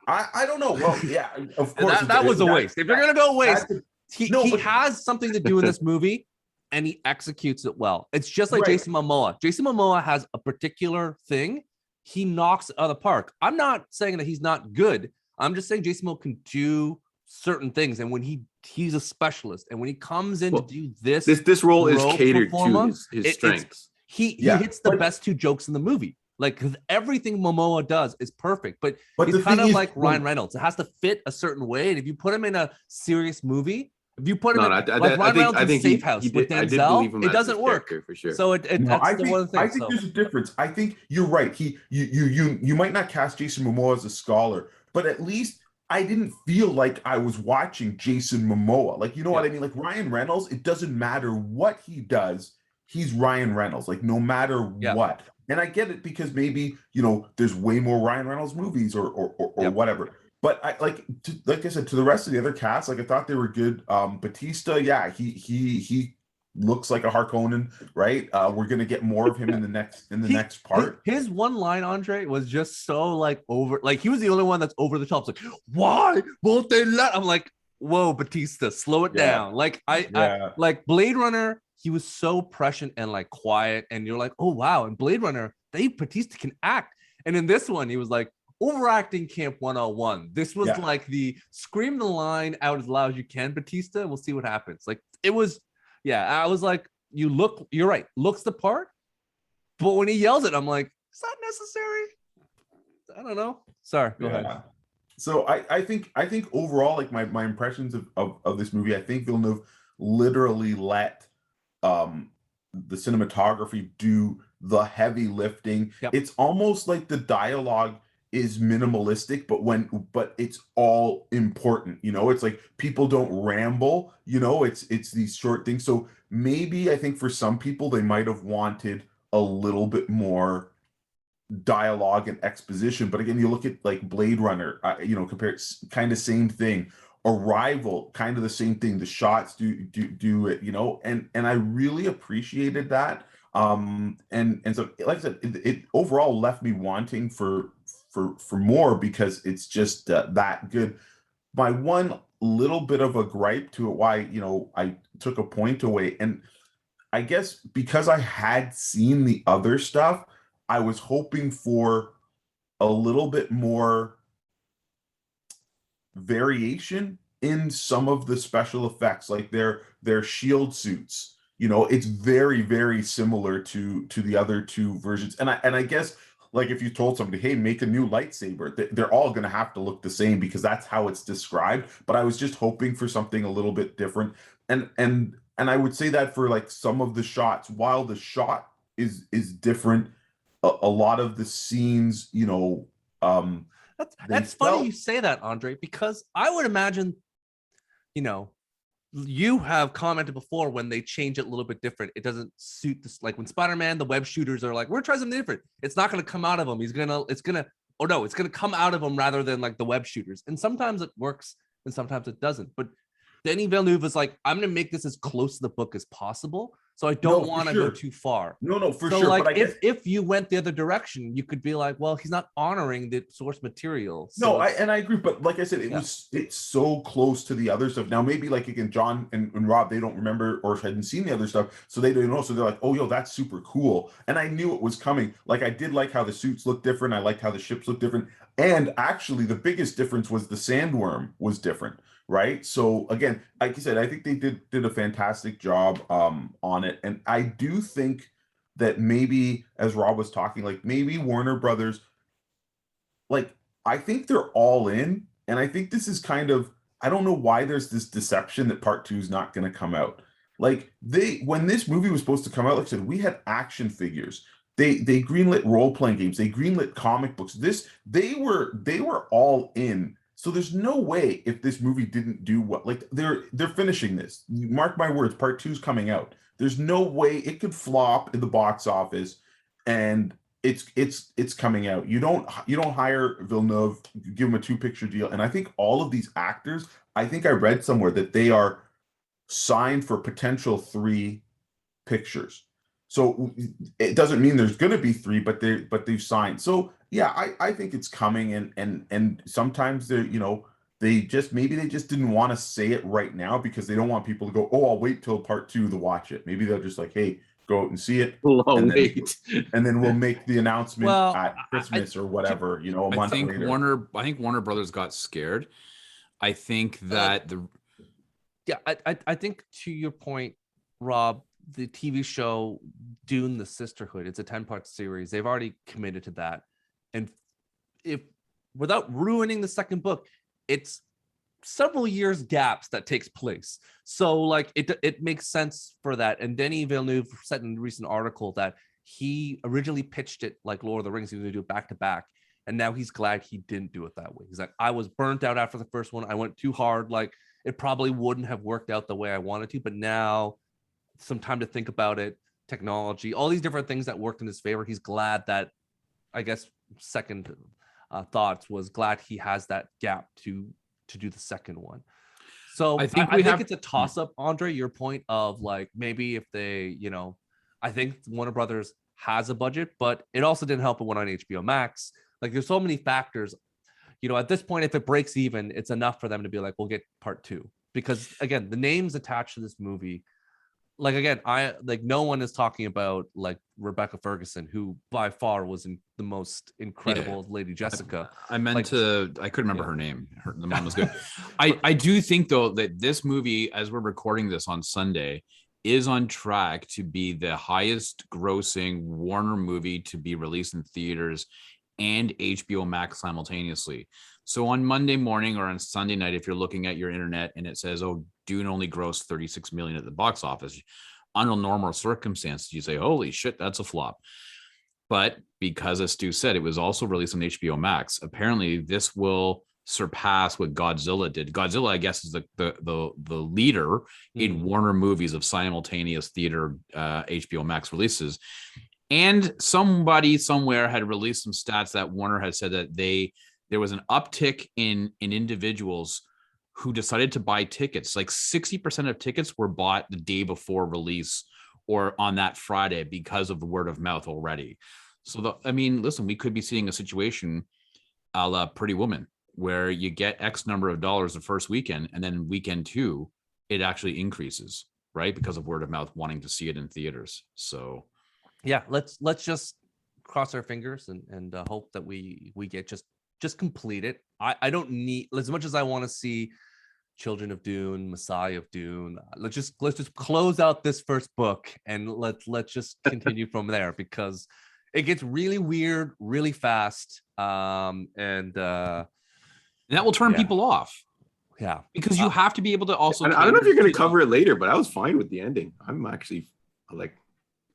I don't know. Well, yeah, of course. that was a waste. If you're going to go waste, he but has something to do in this movie, and he executes it well. It's just like Right. Jason Momoa. Jason Momoa has a particular thing. He knocks it out of the park. I'm not saying that he's not good. I'm just saying Jason Momoa can do certain things, and when he's a specialist, and when he comes in to do this role is catered to performance, his strengths. He hits the best two jokes in the movie. Like, because everything Momoa does is perfect, but he's kind of like Ryan Reynolds. It has to fit a certain way, and if you put him in a serious movie, if you put him like Ryan Reynolds in Safe House with Denzel, it doesn't work for sure. So that's the one thing. I think there's a difference. I think you're right. You might not cast Jason Momoa as a scholar, but at least I didn't feel like I was watching Jason Momoa. Like, you know what I mean? Like Ryan Reynolds, it doesn't matter what he does, he's Ryan Reynolds, like no matter what. And I get it because maybe, you know, there's way more Ryan Reynolds movies or whatever. But like I said, to the rest of the other cast, like I thought they were good. Batista, yeah, he looks like a Harkonnen, right? We're gonna get more of him in the next part. His one line, Andre, was just so like over. Like he was the only one that's over the top. It's like, why won't they let? I'm like, whoa, Batista, slow it down. Like I like Blade Runner. He was so prescient and like quiet, and you're like, oh wow. And Blade Runner, Dave Batista can act, and in this one, he was like overacting camp 101. This was like the scream the line out as loud as you can, Batista. We'll see what happens. Like it was. Yeah, I was like, you're right, looks the part, but when he yells it, I'm like, is that necessary? I don't know. Sorry, go ahead. So I think overall, like my impressions of this movie, I think Villeneuve literally let the cinematography do the heavy lifting. It's almost like the dialogue is minimalistic, but it's all important, you know. It's like people don't ramble, you know. It's these short things. So maybe I think for some people they might have wanted a little bit more dialogue and exposition. But again, you look at like Blade Runner, you know, compare kind of same thing. Arrival, kind of the same thing. The shots do it, you know, and I really appreciated that. And so like I said, it overall left me wanting for more because it's just that good. My one little bit of a gripe to it, why, you know, I took a point away, and I guess because I had seen the other stuff, I was hoping for a little bit more variation in some of the special effects, like their shield suits. You know, it's very, very similar to the other two versions. And I guess, like, if you told somebody, hey, make a new lightsaber, they're all going to have to look the same because that's how it's described. But I was just hoping for something a little bit different. And I would say that for like some of the shots, while the shot is different, a lot of the scenes, you know, that's funny you say that, Andre, because I would imagine, you know, you have commented before when they change it a little bit different, it doesn't suit this. Like when Spider-Man, the web shooters are like, we're trying something different. It's not going to come out of him. It's going to oh no, it's going to come out of them rather than like the web shooters. And sometimes it works and sometimes it doesn't. But Denis Villeneuve is like, I'm going to make this as close to the book as possible. So I don't want to go too far. No, for so sure. Like, but if you went the other direction, you could be like, well, he's not honoring the source material. So no, I agree. But like I said, it's so close to the other stuff. Now, maybe like again, John and Rob, they don't remember or hadn't seen the other stuff, so they don't know. So they're like, oh, yo, that's super cool. And I knew it was coming. Like I did like how the suits looked different. I liked how the ships looked different. And actually, the biggest difference was the sandworm was different. Right. So again, like you said, I think they did a fantastic job on it. And I do think that maybe, as Rob was talking, like maybe Warner Brothers, like I think they're all in. And I think this is kind of, I don't know why there's this deception that part 2 is not going to come out. Like when this movie was supposed to come out, like I said, we had action figures. They greenlit role-playing games. They greenlit comic books. They were all in. So there's no way if this movie didn't do what, like they're finishing this. Mark my words, part 2 is coming out. There's no way it could flop in the box office, and it's coming out. You don't hire Villeneuve, give him a 2-picture deal, and I think all of these actors, I think I read somewhere that they are signed for potential 3 pictures. So it doesn't mean there's going to be 3, but they've signed. So yeah, I think it's coming, and sometimes they just didn't want to say it right now because they don't want people to go, oh, I'll wait till part 2 to watch it. Maybe they'll just like, hey, go out and see it, and then we'll make the announcement at Christmas or whatever, a month later. I think Warner Brothers got scared. I think that I think to your point, Rob, the TV show Dune, the Sisterhood, it's a 10-part series. They've already committed to that. And if without ruining the second book, it's several years gaps that takes place. So like it makes sense for that. And Denis Villeneuve said in a recent article that he originally pitched it like Lord of the Rings. He was going to do it back to back. And now he's glad he didn't do it that way. He's like, I was burnt out after the first one. I went too hard. Like it probably wouldn't have worked out the way I wanted to, but now some time to think about it, technology, all these different things that worked in his favor. He's glad that, I guess, second thoughts was glad he has that gap to do the second one. So I think it's a toss up, Andre, your point of like, maybe if they, I think Warner Brothers has a budget, but it also didn't help it went on HBO Max. Like there's so many factors, at this point, if it breaks even, it's enough for them to be like, we'll get part 2, because again, the names attached to this movie, like, again, no one is talking about like Rebecca Ferguson, who by far was the most incredible Lady Jessica. I couldn't remember her name. The mom was good. I do think though that this movie, as we're recording this on Sunday, is on track to be the highest grossing Warner movie to be released in theaters and HBO Max simultaneously. So on Monday morning or on Sunday night, if you're looking at your internet and it says, oh, Dune only grossed 36 million at the box office, under normal circumstances, you say, holy shit, that's a flop. But because, as Stu said, it was also released on HBO Max, apparently this will surpass what Godzilla did. Godzilla, I guess, is the leader in Warner movies of simultaneous theater HBO Max releases. And somebody somewhere had released some stats that Warner had said that there was an uptick in individuals who decided to buy tickets. Like 60% of tickets were bought the day before release or on that Friday because of the word of mouth already. So, listen, we could be seeing a situation a la Pretty Woman where you get X number of dollars the first weekend, and then weekend 2, it actually increases, right? Because of word of mouth wanting to see it in theaters. So, yeah, let's just cross our fingers and hope that we get just complete it. I don't need, as much as I want to see Children of Dune, Messiah of Dune, let's just close out this first book and let's just continue from there, because it gets really weird really fast, and that will turn people off. Yeah, because you have to be able to also. I don't know if you're going to cover it later, but I was fine with the ending. I'm actually like.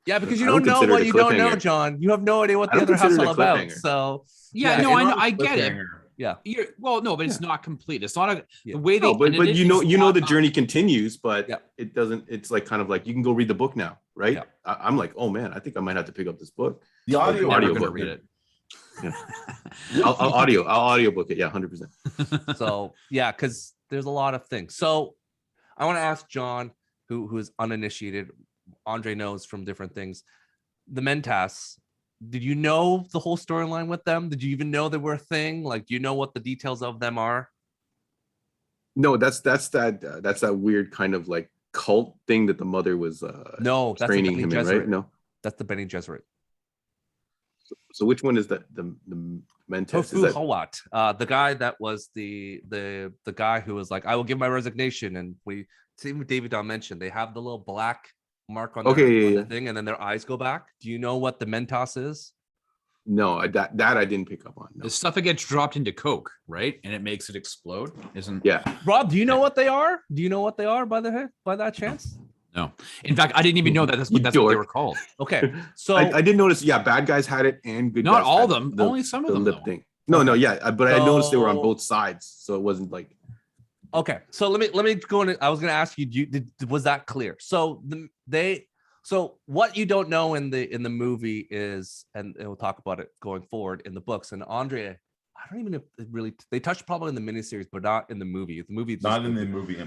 Yeah, because you don't know what you don't know, John. You have no idea what the other half's all about. So yeah, no, I get it. Yeah. But it's not complete. It's not the way they. But you know the journey continues, but it doesn't. It's like kind of like you can go read the book now, right? Yeah. I'm like, oh man, I think I might have to pick up this book. The audio book. Read it. I'll audiobook it. Yeah, 100%. So yeah, because there's a lot of things. So I want to ask John, who is uninitiated. Andre knows from different things. The Mentas. Did you know the whole storyline with them? Did you even know they were a thing? Like, do you know what the details of them are? No, that's that weird kind of like cult thing that the mother was No, that's training the him Bene in, right? Gesserit. No. That's the Bene Gesserit. So which one is the Mentas? Is that Hawat, the guy that was the guy who was like, I will give my resignation, and we see what David Don mentioned. They have the little black mark on, the thing, and then their eyes go back. Do you know what the Mentas is? No, that I didn't pick up on. No. The stuff that gets dropped into Coke, right? And it makes it explode. Isn't Yeah. Rob, do you know what they are? Do you know what they are by that chance? No. In fact, I didn't even know that's what they were called. Okay. So I did notice, yeah, bad guys had it and good Not guys all had of them, only some of them, lip though. thing. No, yeah, but I noticed they were on So- both sides, so it wasn't like okay, so let me go in. I was going to ask you, was that clear? So so what you don't know in the movie is, and we'll talk about it going forward in the books. And Andre, I don't even know if really they touched probably in the miniseries, but not in the movie. The movie, Not in the movie.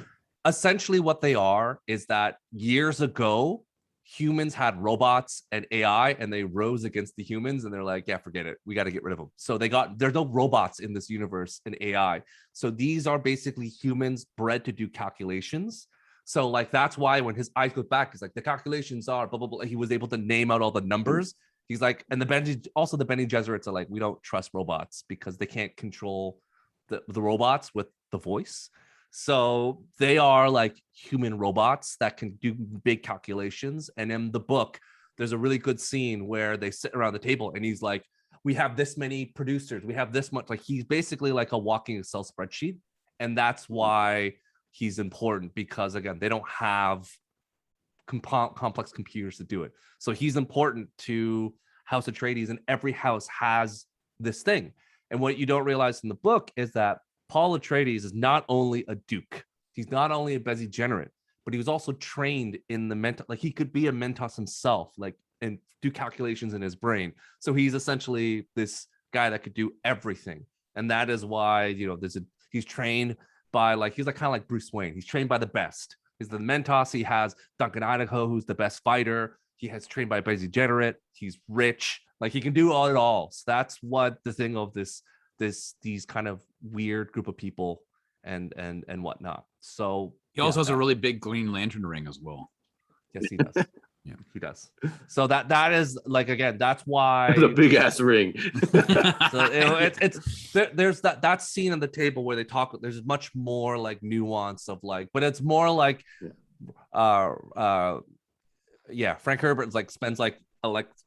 essentially what they are is that years ago humans had robots and AI, and they rose against the humans, and they're like, yeah, forget it, we got to get rid of them. So there's no robots in this universe in AI. So these are basically humans bred to do calculations. So like that's why when his eyes go back, he's like, the calculations are blah blah blah. He was able to name out all the numbers. He's like, and the Bene Gesserits are like, we don't trust robots because they can't control the robots with the voice. So they are like human robots that can do big calculations. And in the book, there's a really good scene where they sit around the table and he's like, we have this many producers, we have this much. Like he's basically like a walking Excel spreadsheet. And that's why he's important, because again, they don't have complex computers to do it. So he's important to House Atreides, and every house has this thing. And what you don't realize in the book is that Paul Atreides is not only a duke, he's not only a Bene Gesserit, but he was also trained in the mental, like he could be a Mentos himself, like, and do calculations in his brain. So he's essentially this guy that could do everything. And that is why, he's trained by he's like kind of like Bruce Wayne. He's trained by the best. He's the Mentos. He has Duncan Idaho, who's the best fighter. He has trained by Bene Gesserit. He's rich. Like he can do it all. So that's what the thing of these kind of weird group of people and whatnot. So He also has a really big Green Lantern ring as well. yes, he does. Yeah, he does. So that is like, again, that's why the big ass ring. so there's that scene on the table where they talk. There's much more like nuance of like, but it's more like, Frank Herbert like spends like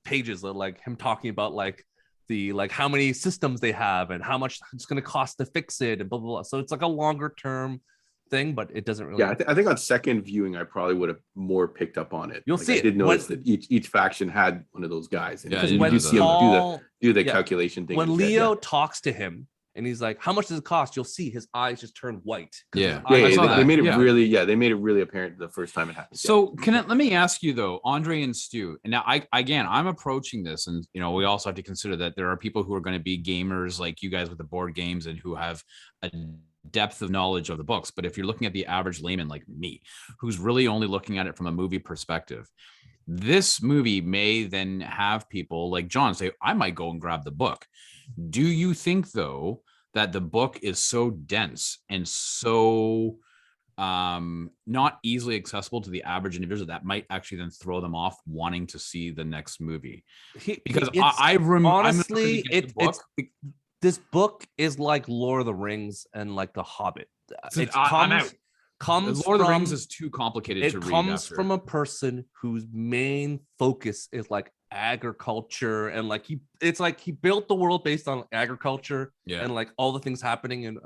pages of like him talking about like the how many systems they have and how much it's going to cost to fix it and blah blah blah. So it's like a longer term thing, but it doesn't really. Yeah, I think on second viewing, I probably would have more picked up on it. You'll see. I did notice that each faction had one of those guys. And Yeah, you when do see him do the calculation thing. When Leo talks to him and he's like, "How much does it cost?" You'll see his eyes just turn white. Yeah. They made it Yeah. they made it really apparent the first time it happened. So let me ask you though, Andre and Stu, and now I'm approaching this, and we also have to consider that there are people who are going to be gamers like you guys with the board games and who have a depth of knowledge of the books. But if you're looking at the average layman like me, who's really only looking at it from a movie perspective, this movie may then have people like John say, I might go and grab the book. Do you think though that the book is so dense and so not easily accessible to the average individual that might actually then throw them off wanting to see the next movie? Because honestly, this book is like Lord of the Rings and like The Hobbit. Lord of the Rings is too complicated to read. It comes from a person whose main focus is like agriculture, and like he built the world based on agriculture and like all the things happening and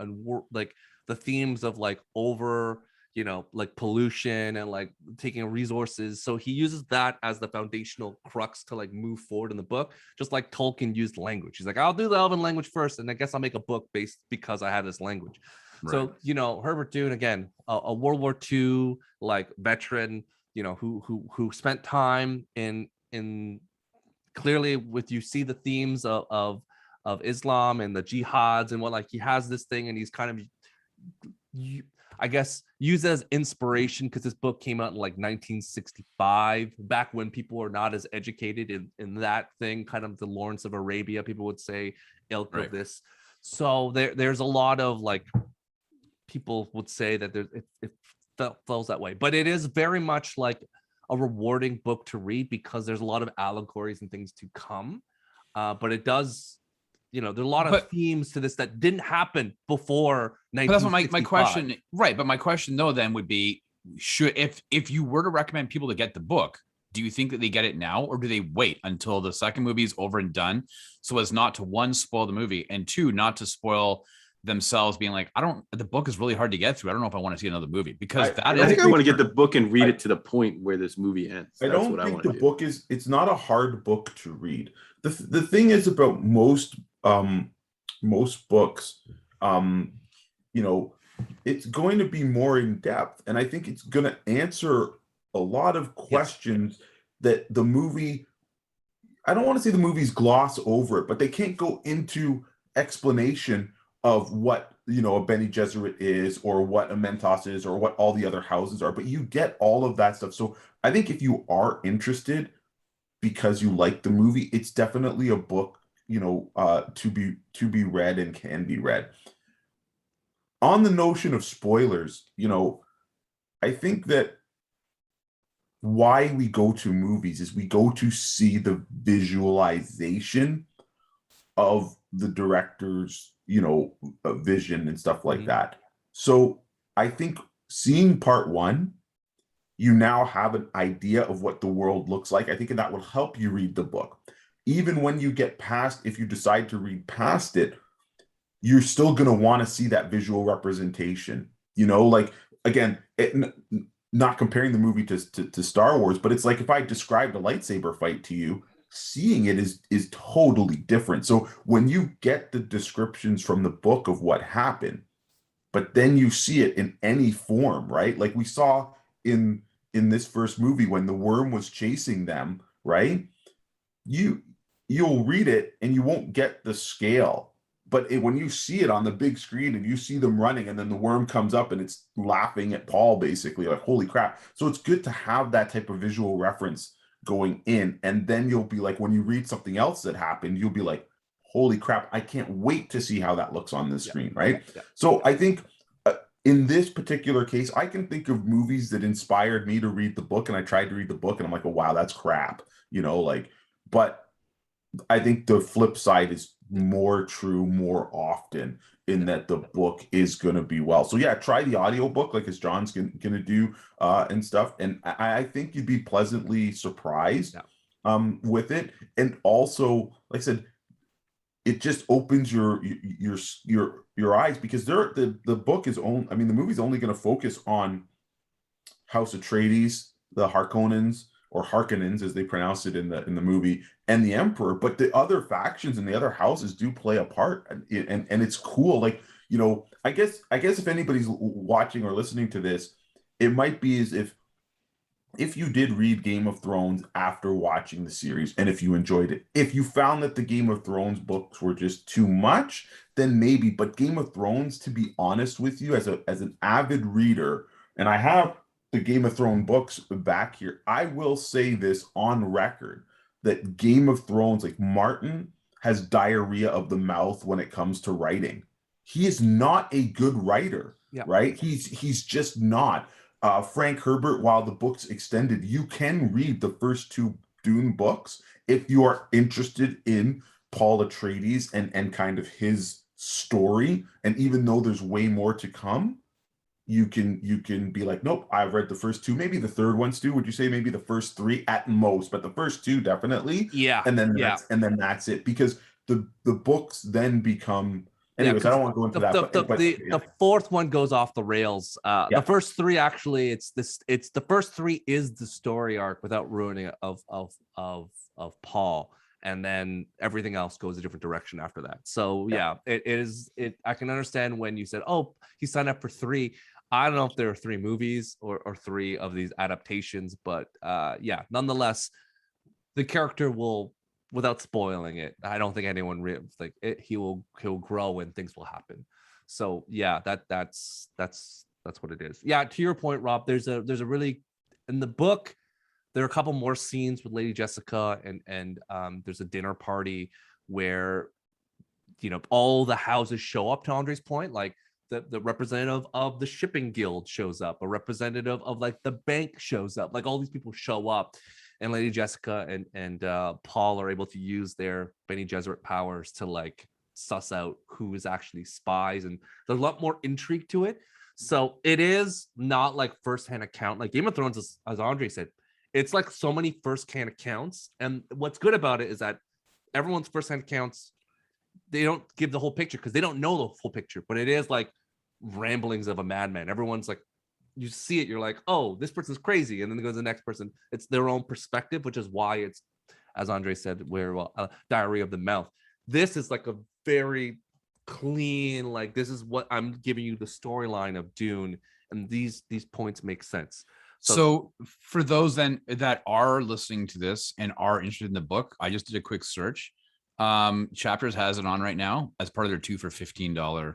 like the themes of like like pollution and like taking resources. So he uses that as the foundational crux to like move forward in the book, just like Tolkien used language. He's like, I'll do the Elven language first, and I guess I'll make a book based because I have this language. Right. So Herbert Dune, again, a World War II like veteran, who spent time in clearly with, you see the themes of of Islam and the jihads and what, like he has this thing and he's kind of, I guess, used as inspiration because this book came out in like 1965, back when people were not as educated in that thing, kind of the Lawrence of Arabia, people would say, ilk of this. So there's a lot of like, people would say that it feels that way, but it is very much like a rewarding book to read because there's a lot of allegories and things to come. But it does, there's a lot of themes to this that didn't happen before 1965. But that's what my question, right? But my question though then would be, should if you were to recommend people to get the book, do you think that they get it now, or do they wait until the second movie is over and done, so as not to, one, spoil the movie, and two, not to spoil themselves being like, the book is really hard to get through. I don't know if I want to see another movie, because I think I want to get the book and read it to the point where this movie ends. I don't think the book is, it's not a hard book to read. The thing is about most books, it's going to be more in depth, and I think it's going to answer a lot of questions that the movie, I don't want to say the movies gloss over it, but they can't go into explanation of what a Bene Gesserit is, or what a Mentos is, or what all the other houses are, but you get all of that stuff. So I think if you are interested because you like the movie, it's definitely a book to be read and can be read. On the notion of spoilers, I think that why we go to movies is we go to see the visualization of the director's vision and stuff like that. So I think seeing part one, you now have an idea of what the world looks like. I think that will help you read the book. Even when you get past, if you decide to read past it, you're still going to want to see that visual representation. Like, again, not comparing the movie to Star Wars, but it's like if I described a lightsaber fight to you, seeing it is totally different. So when you get the descriptions from the book of what happened, but then you see it in any form, right? Like we saw in this first movie when the worm was chasing them, right? You'll read it and you won't get the scale, but when you see it on the big screen and you see them running and then the worm comes up and it's laughing at Paul, basically, like, holy crap. So it's good to have that type of visual reference going in, and then you'll be like, when you read something else that happened, you'll be like, holy crap, I can't wait to see how that looks on the screen, right? So I think in this particular case, I can think of movies that inspired me to read the book, and I tried to read the book and I'm like, oh wow, that's crap, but I think the flip side is more true more often, in that the book is going to be well. So yeah, try the audiobook, like as John's going to do and stuff. And I think you'd be pleasantly surprised with it. And also, like I said, it just opens your eyes, because the book is only, the movie's only going to focus on House Atreides, the Harkonnens, or Harkonnens as they pronounce it in the movie, and the Emperor, but the other factions and the other houses do play a part, and it's cool. Like, I guess if anybody's watching or listening to this, it might be as if you did read Game of Thrones after watching the series, and if you enjoyed it, if you found that the Game of Thrones books were just too much, then maybe. But Game of Thrones, to be honest with you, as an avid reader, and I have the Game of Thrones books back here, I will say this on record, that Game of Thrones, like, Martin has diarrhea of the mouth when it comes to writing. He is not a good writer, right? He's just not. Frank Herbert, while the book's extended, you can read the first two Dune books if you are interested in Paul Atreides and kind of his story. And even though there's way more to come, you can be like, nope, I've read the first two, maybe the third one, Stu. Would you say maybe the first three at most, but the first two definitely? Yeah. And then that's it, because the books then become. Anyways, I don't want to go into that. The fourth one goes off the rails. The first three, actually, it's the first three is the story arc without ruining it of Paul, and then everything else goes a different direction after that. So it is. I can understand when you said, oh, he signed up for three. I don't know if there are three movies or three of these adaptations, but nonetheless, the character will without spoiling it, I don't think anyone like it. He'll grow and things will happen. So yeah, that's what it is. Yeah, to your point, Rob. There's a really in the book. There are a couple more scenes with Lady Jessica, and there's a dinner party where, all the houses show up, to Andre's point, like the representative of the shipping guild shows up, a representative of like the bank shows up, like all these people show up, and Lady Jessica and Paul are able to use their Bene Gesserit powers to like suss out who is actually spies, and there's a lot more intrigue to it. So it is not like firsthand account like Game of Thrones, as Andre said. It's like so many firsthand accounts, and what's good about it is that everyone's firsthand accounts, they don't give the whole picture because they don't know the full picture, but it is like ramblings of a madman. Everyone's like, you see it, you're like, oh, this person's crazy, and then it goes to the next person. It's their own perspective, which is why it's, as Andre said, diary of the mouth. This is like a very clean, like, this is what I'm giving you the storyline of Dune, and these points make sense. So for those then that are listening to this and are interested in the book, I just did a quick search. Chapters has it on right now as part of their 2 for $15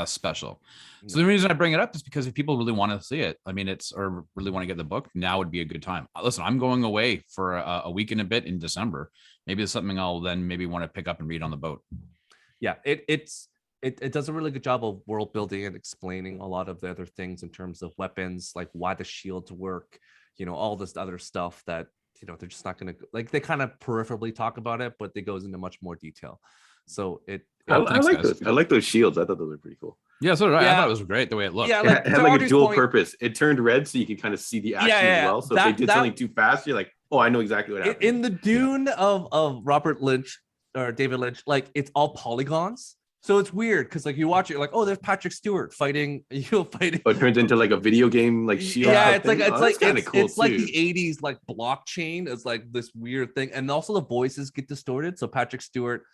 special. So the reason I bring it up is because if people really want to see it, I mean, or really want to get the book, now would be a good time. Listen, I'm going away for a week and a bit in December. Maybe it's something I'll then maybe want to pick up and read on the boat. Yeah, it does a really good job of world building and explaining a lot of the other things in terms of weapons, like why the shields work, all this other stuff that, they're just not going to, like, they kind of peripherally talk about it, but it goes into much more detail. So I like those. I like those shields. I thought those were pretty cool. Yeah, so did I. I thought it was great the way it looked. Yeah, it had like a dual purpose. It turned red so you could kind of see the action as well. So if they did something too fast, you're like, oh, I know exactly what happened. In the Dune of Robert Lynch or David Lynch, like, it's all polygons. So it's weird because like you watch it, you're like, oh, there's Patrick Stewart fighting. Fighting. Oh, it turns into like a video game, like shield. Yeah, it's like kind of cool. It's like the '80s like blockchain is like this weird thing, and also the voices get distorted. So Patrick Stewart,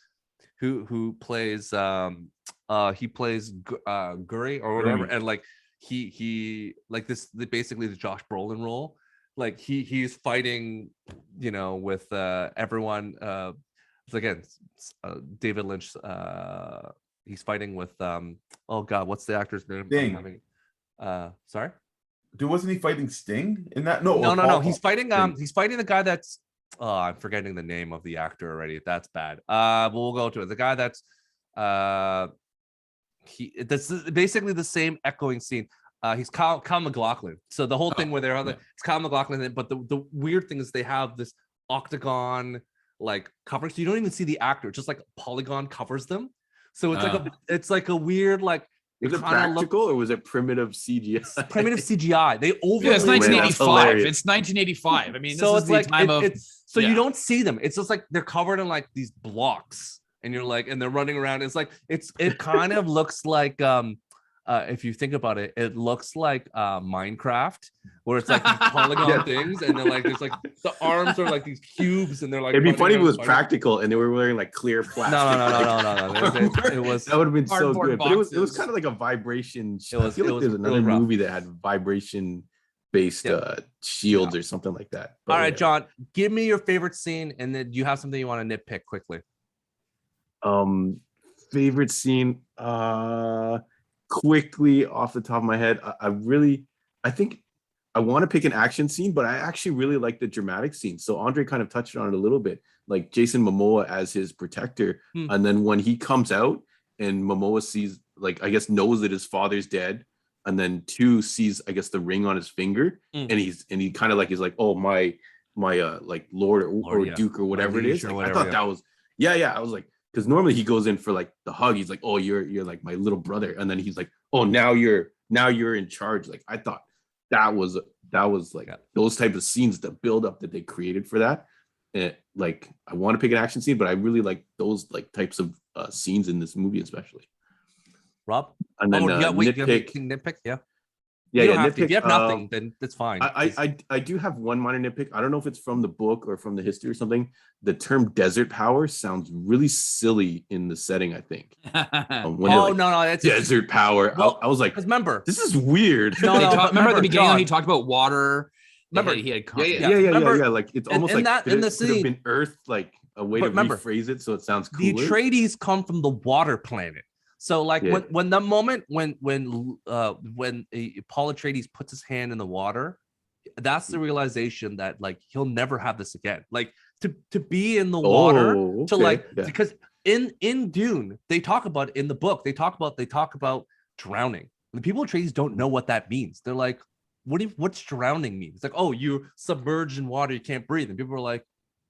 who plays he plays Guri or whatever, and like he like this basically the Josh Brolin role. Like he's fighting, with everyone. So again, David Lynch. He's fighting with oh god, what's the actor's name? Sting. Sorry. Wasn't he fighting Sting in that? No. He's fighting he's fighting the guy that's I'm forgetting the name of the actor already. That's bad. But we'll go to it. The guy that's that's basically the same echoing scene. He's Kyle MacLachlan. So the whole thing where they're it's Kyle MacLachlan, but the weird thing is they have this octagon like cover, so you don't even see the actor, just like polygon covers them. So it's like a weird, like, was it practical or was it primitive CGI? Primitive CGI. They over. Yeah, it's 1985. It's 1985. I mean, so this is the time of. You don't see them. It's just like they're covered in like these blocks, and you're like, and they're running around. It's like it kind of looks like if you think about it, it looks like Minecraft, where it's like these polygon things, and then like there's like the arms are like these cubes, and they're like. It'd be funny if it was practical and they were wearing like clear plastic. No. It was that would have been so good. But it was kind of like a vibration. I feel like there's another movie that had vibration based shields or something like that. But, all right, John, give me your favorite scene, and then do you have something you want to nitpick quickly? Favorite scene. Quickly off the top of my head, I think I want to pick an action scene, but I actually really like the dramatic scene. So Andre kind of touched on it a little bit, like Jason Momoa as his protector. And then when he comes out and Momoa sees, like, I guess knows that his father's dead, and then sees, I guess, the ring on his finger, and he kind of like is like, oh, my like Lord or Duke or whatever it is. Like, I thought that was I was like, because normally he goes in for like the hug. He's like, oh, you're like my little brother. And then he's like, oh, now you're in charge. Like, I thought that was like those type of scenes, the build up that they created for that. And like, I want to pick an action scene, but I really like those like types of scenes in this movie, especially. Rob? And then nitpick. Yeah. Nitpick. If you have nothing, then that's fine. I do have one minor nitpick. I don't know if it's from the book or from the history or something. The term desert power sounds really silly in the setting, I think. No, that's desert power. Well, I was like, remember, this is weird. Remember at the beginning when he talked about water. remember, he had Yeah. Remember, Like it's in almost like that- could in it- the could have scene- been Earth, like a way But to remember, rephrase it so it sounds the cooler. Atreides come from the water planet. So like Yeah. when the moment when Paul Atreides puts his hand in the water, that's the realization that like he'll never have this again. Like to be in the water, to like because in Dune they talk about in the book they talk about drowning. The people Atreides don't know what that means. They're like, what's drowning mean? It's like, oh, you're submerged in water, you can't breathe, and people are like,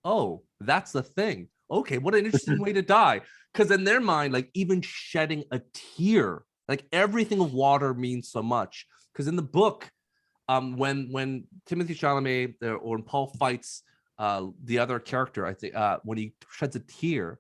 oh, that's the thing. Okay, what an interesting way to die. Because in their mind, like even shedding a tear, like everything of water means so much. Because in the book, when Timothy Chalamet or when Paul fights the other character, I think when he sheds a tear,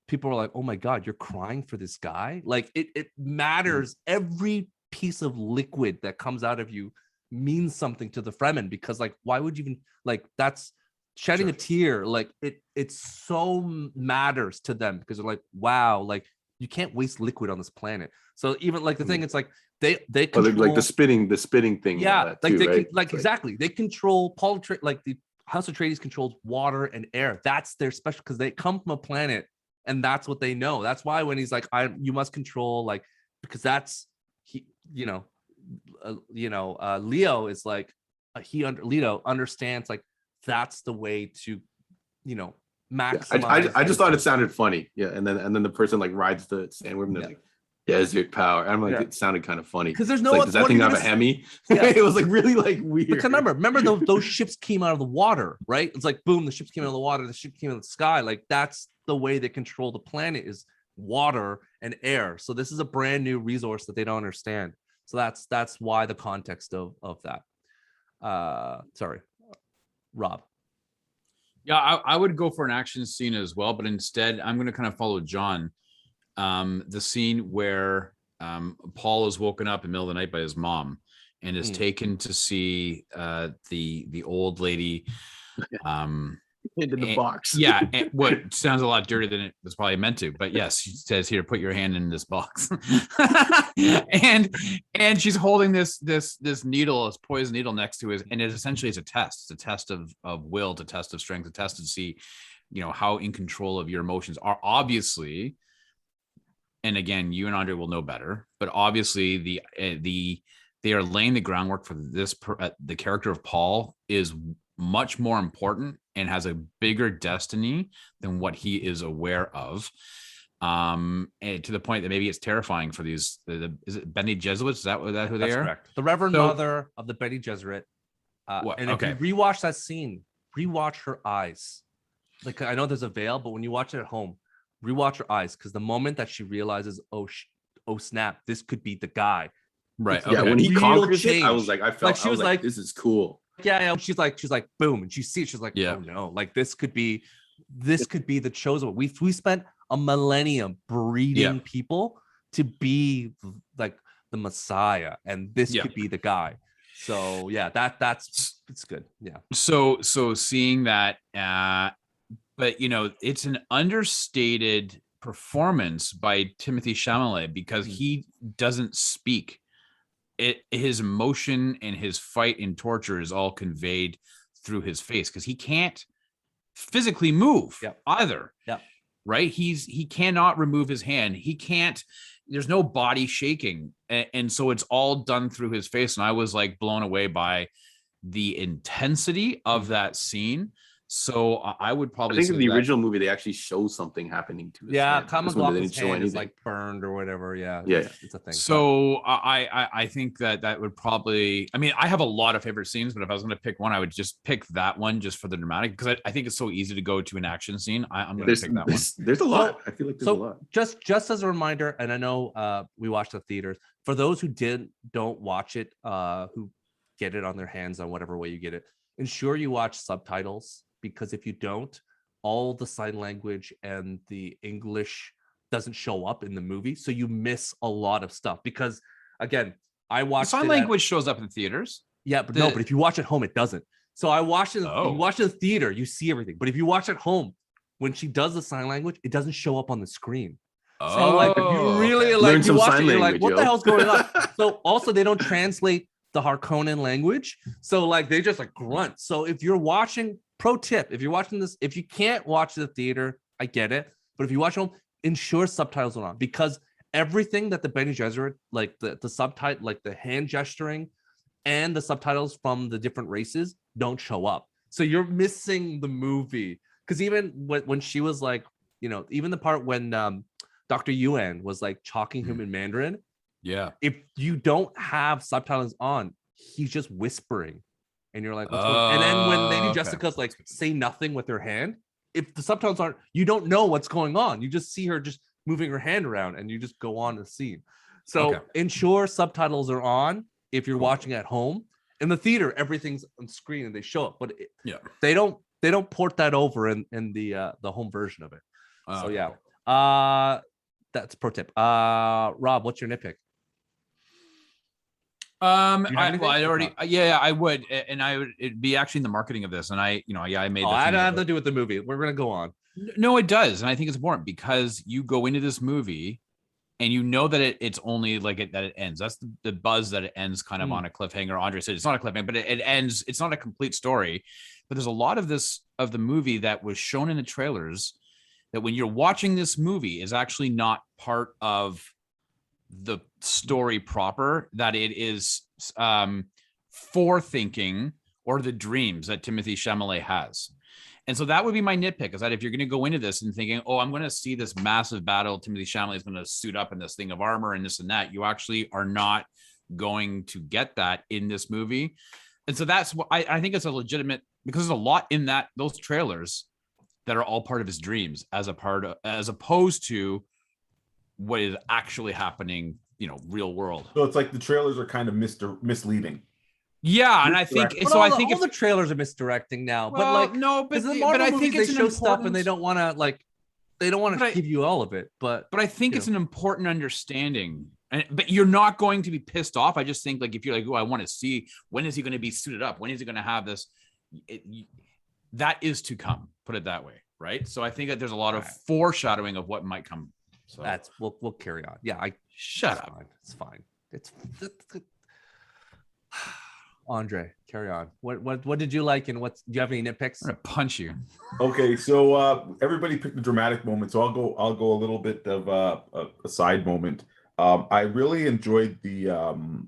people are like, oh my God, you're crying for this guy. Like it matters. Every piece of liquid that comes out of you means something to the Fremen, because like, why would you even like that's shedding a tear, like it so matters to them, because they're like, wow, like you can't waste liquid on this planet. So even like the thing, it's like they control, like the spitting thing. Yeah, like too, they right? like exactly they control like the House Atreides controls water and air. That's their special, because they come from a planet and that's what they know. That's why when he's like, you must control, like, because that's Leo is like Leto understands like that's the way to maximize. I just thought it sounded funny. Yeah, and then the person like rides the sandworm and they're like, desert power. I'm like, it sounded kind of funny. Because there's no like, does that thing have a Hemi? It was like really like weird. Because remember those ships came out of the water, right? It's like boom, the ships came out of the water, the ship came out of the sky. Like that's the way they control the planet, is water and air. So this is a brand new resource that they don't understand. So that's why the context of that. Sorry, Rob. Yeah, I would go for an action scene as well, but instead I'm going to kind of follow John. The scene where Paul is woken up in the middle of the night by his mom and is taken to see the old lady into the box. Yeah, and what sounds a lot dirtier than it was probably meant to, but yes, she says, here, put your hand in this box. and she's holding this needle, this poison needle next to his, and it essentially is a test. It's a test of will, it's a test of strength, a test to see how in control of your emotions are. Obviously, and again, you and Andre will know better, but obviously they are laying the groundwork for this. The character of Paul is much more important and has a bigger destiny than what he is aware of, and to the point that maybe it's terrifying for these. Is it Bene Jesuits? Is that who they That's are? Correct. The Reverend Mother of the Bene Gesserit. And if you rewatch that scene, rewatch her eyes. Like, I know there's a veil, but when you watch it at home, rewatch her eyes, because the moment that she realizes, oh snap, this could be the guy. Right. Yeah. When he Real conquers change. it, I was like, I was like, this is cool. Yeah. She's like, boom, and she sees, she's like, oh no, like this could be the chosen one. We spent a millennium breeding people to be like the Messiah, and this could be the guy. So yeah, it's good. Yeah. So seeing that, but it's an understated performance by Timothy Chalamet, because he doesn't speak. His emotion and his fight and torture is all conveyed through his face, because he can't physically move either. Yeah. Right. He cannot remove his hand. He can't. There's no body shaking, and so it's all done through his face. And I was like blown away by the intensity of that scene. So I would probably. I think in the original movie they actually show something happening to his hand. Common Glocken's hand is like burned or whatever. Yeah, it's a thing. So I think that would probably. I mean, I have a lot of favorite scenes, but if I was going to pick one, I would just pick that one just for the dramatic, because I think it's so easy to go to an action scene. I'm going to pick that one. There's a lot. I feel like there's a lot. Just as a reminder, and I know we watched the theaters. For those who don't watch it, who get it on their hands on whatever way you get it, ensure you watch subtitles. Because if you don't, all the sign language and the English doesn't show up in the movie, so you miss a lot of stuff. Because again, I watched sign language shows up in theaters. Yeah, but but if you watch at home, it doesn't. So I watched it. If you watch it in the theater, you see everything. But if you watch at home, when she does the sign language, it doesn't show up on the screen. So like, if you really like, you watch it, you're like, what the hell's going on? So also, they don't translate the Harkonnen language. So like they just like grunt. So if you're watching, pro tip, if you're watching this, if you can't watch the theater, I get it. But if you watch home, ensure subtitles are on, because everything that the Bene Gesserit, like the subtitle, like the hand gesturing and the subtitles from the different races don't show up. So you're missing the movie. Because even when she was like, you know, even the part when Dr. Yuan was like talking him in Mandarin, Yeah. if you don't have subtitles on, he's just whispering. And you're like, what's going on? And then when Lady Jessica's like, say nothing with her hand, if the subtitles aren't, you don't know what's going on. You just see her just moving her hand around and you just go on the scene. So ensure subtitles are on if you're watching at home. In the theater, everything's on screen and they show up, but they don't port that over in the home version of it. So yeah, that's pro tip. Rob, what's your nitpick? I would, and it'd be actually in the marketing of this, and I made. I don't have to do with the movie. We're gonna go on. No, it does, and I think it's important because you go into this movie, and you know that it's only like that it ends. That's the buzz, that it ends kind of on a cliffhanger. Andre said it's not a cliffhanger, but it ends. It's not a complete story, but there's a lot of the movie that was shown in the trailers that when you're watching this movie is actually not part of the story proper, that it is forethinking or the dreams that Timothy Chalamet has. And so that would be my nitpick, is that if you're going to go into this and thinking, oh, I'm going to see this massive battle, Timothy Chalamet is going to suit up in this thing of armor and this and that, you actually are not going to get that in this movie. And so that's what I think it's a legitimate, because there's a lot in those trailers that are all part of his dreams as opposed to what is actually happening, real world. So it's like the trailers are kind of misleading. Yeah, and I think so. I think all the trailers are misdirecting now. Well, but like, no, but I think they show stuff and they don't want to give you all of it. But I think it's an important understanding. But you're not going to be pissed off. I just think, like, if you're like, oh, I want to see, when is he going to be suited up? When is he going to have this? That is to come. Put it that way, right? So I think that there's a lot of foreshadowing of what might come. So that's we'll carry on. Yeah, shut up. It's fine. It's Andre, carry on. What did you like, and do you have any nitpicks? I'm gonna punch you. Okay, so everybody picked a dramatic moment, so I'll go a little bit of a side moment. I really enjoyed the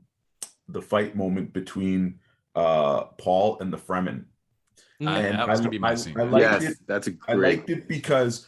fight moment between Paul and the Fremen. And that was gonna be my scene. I liked it because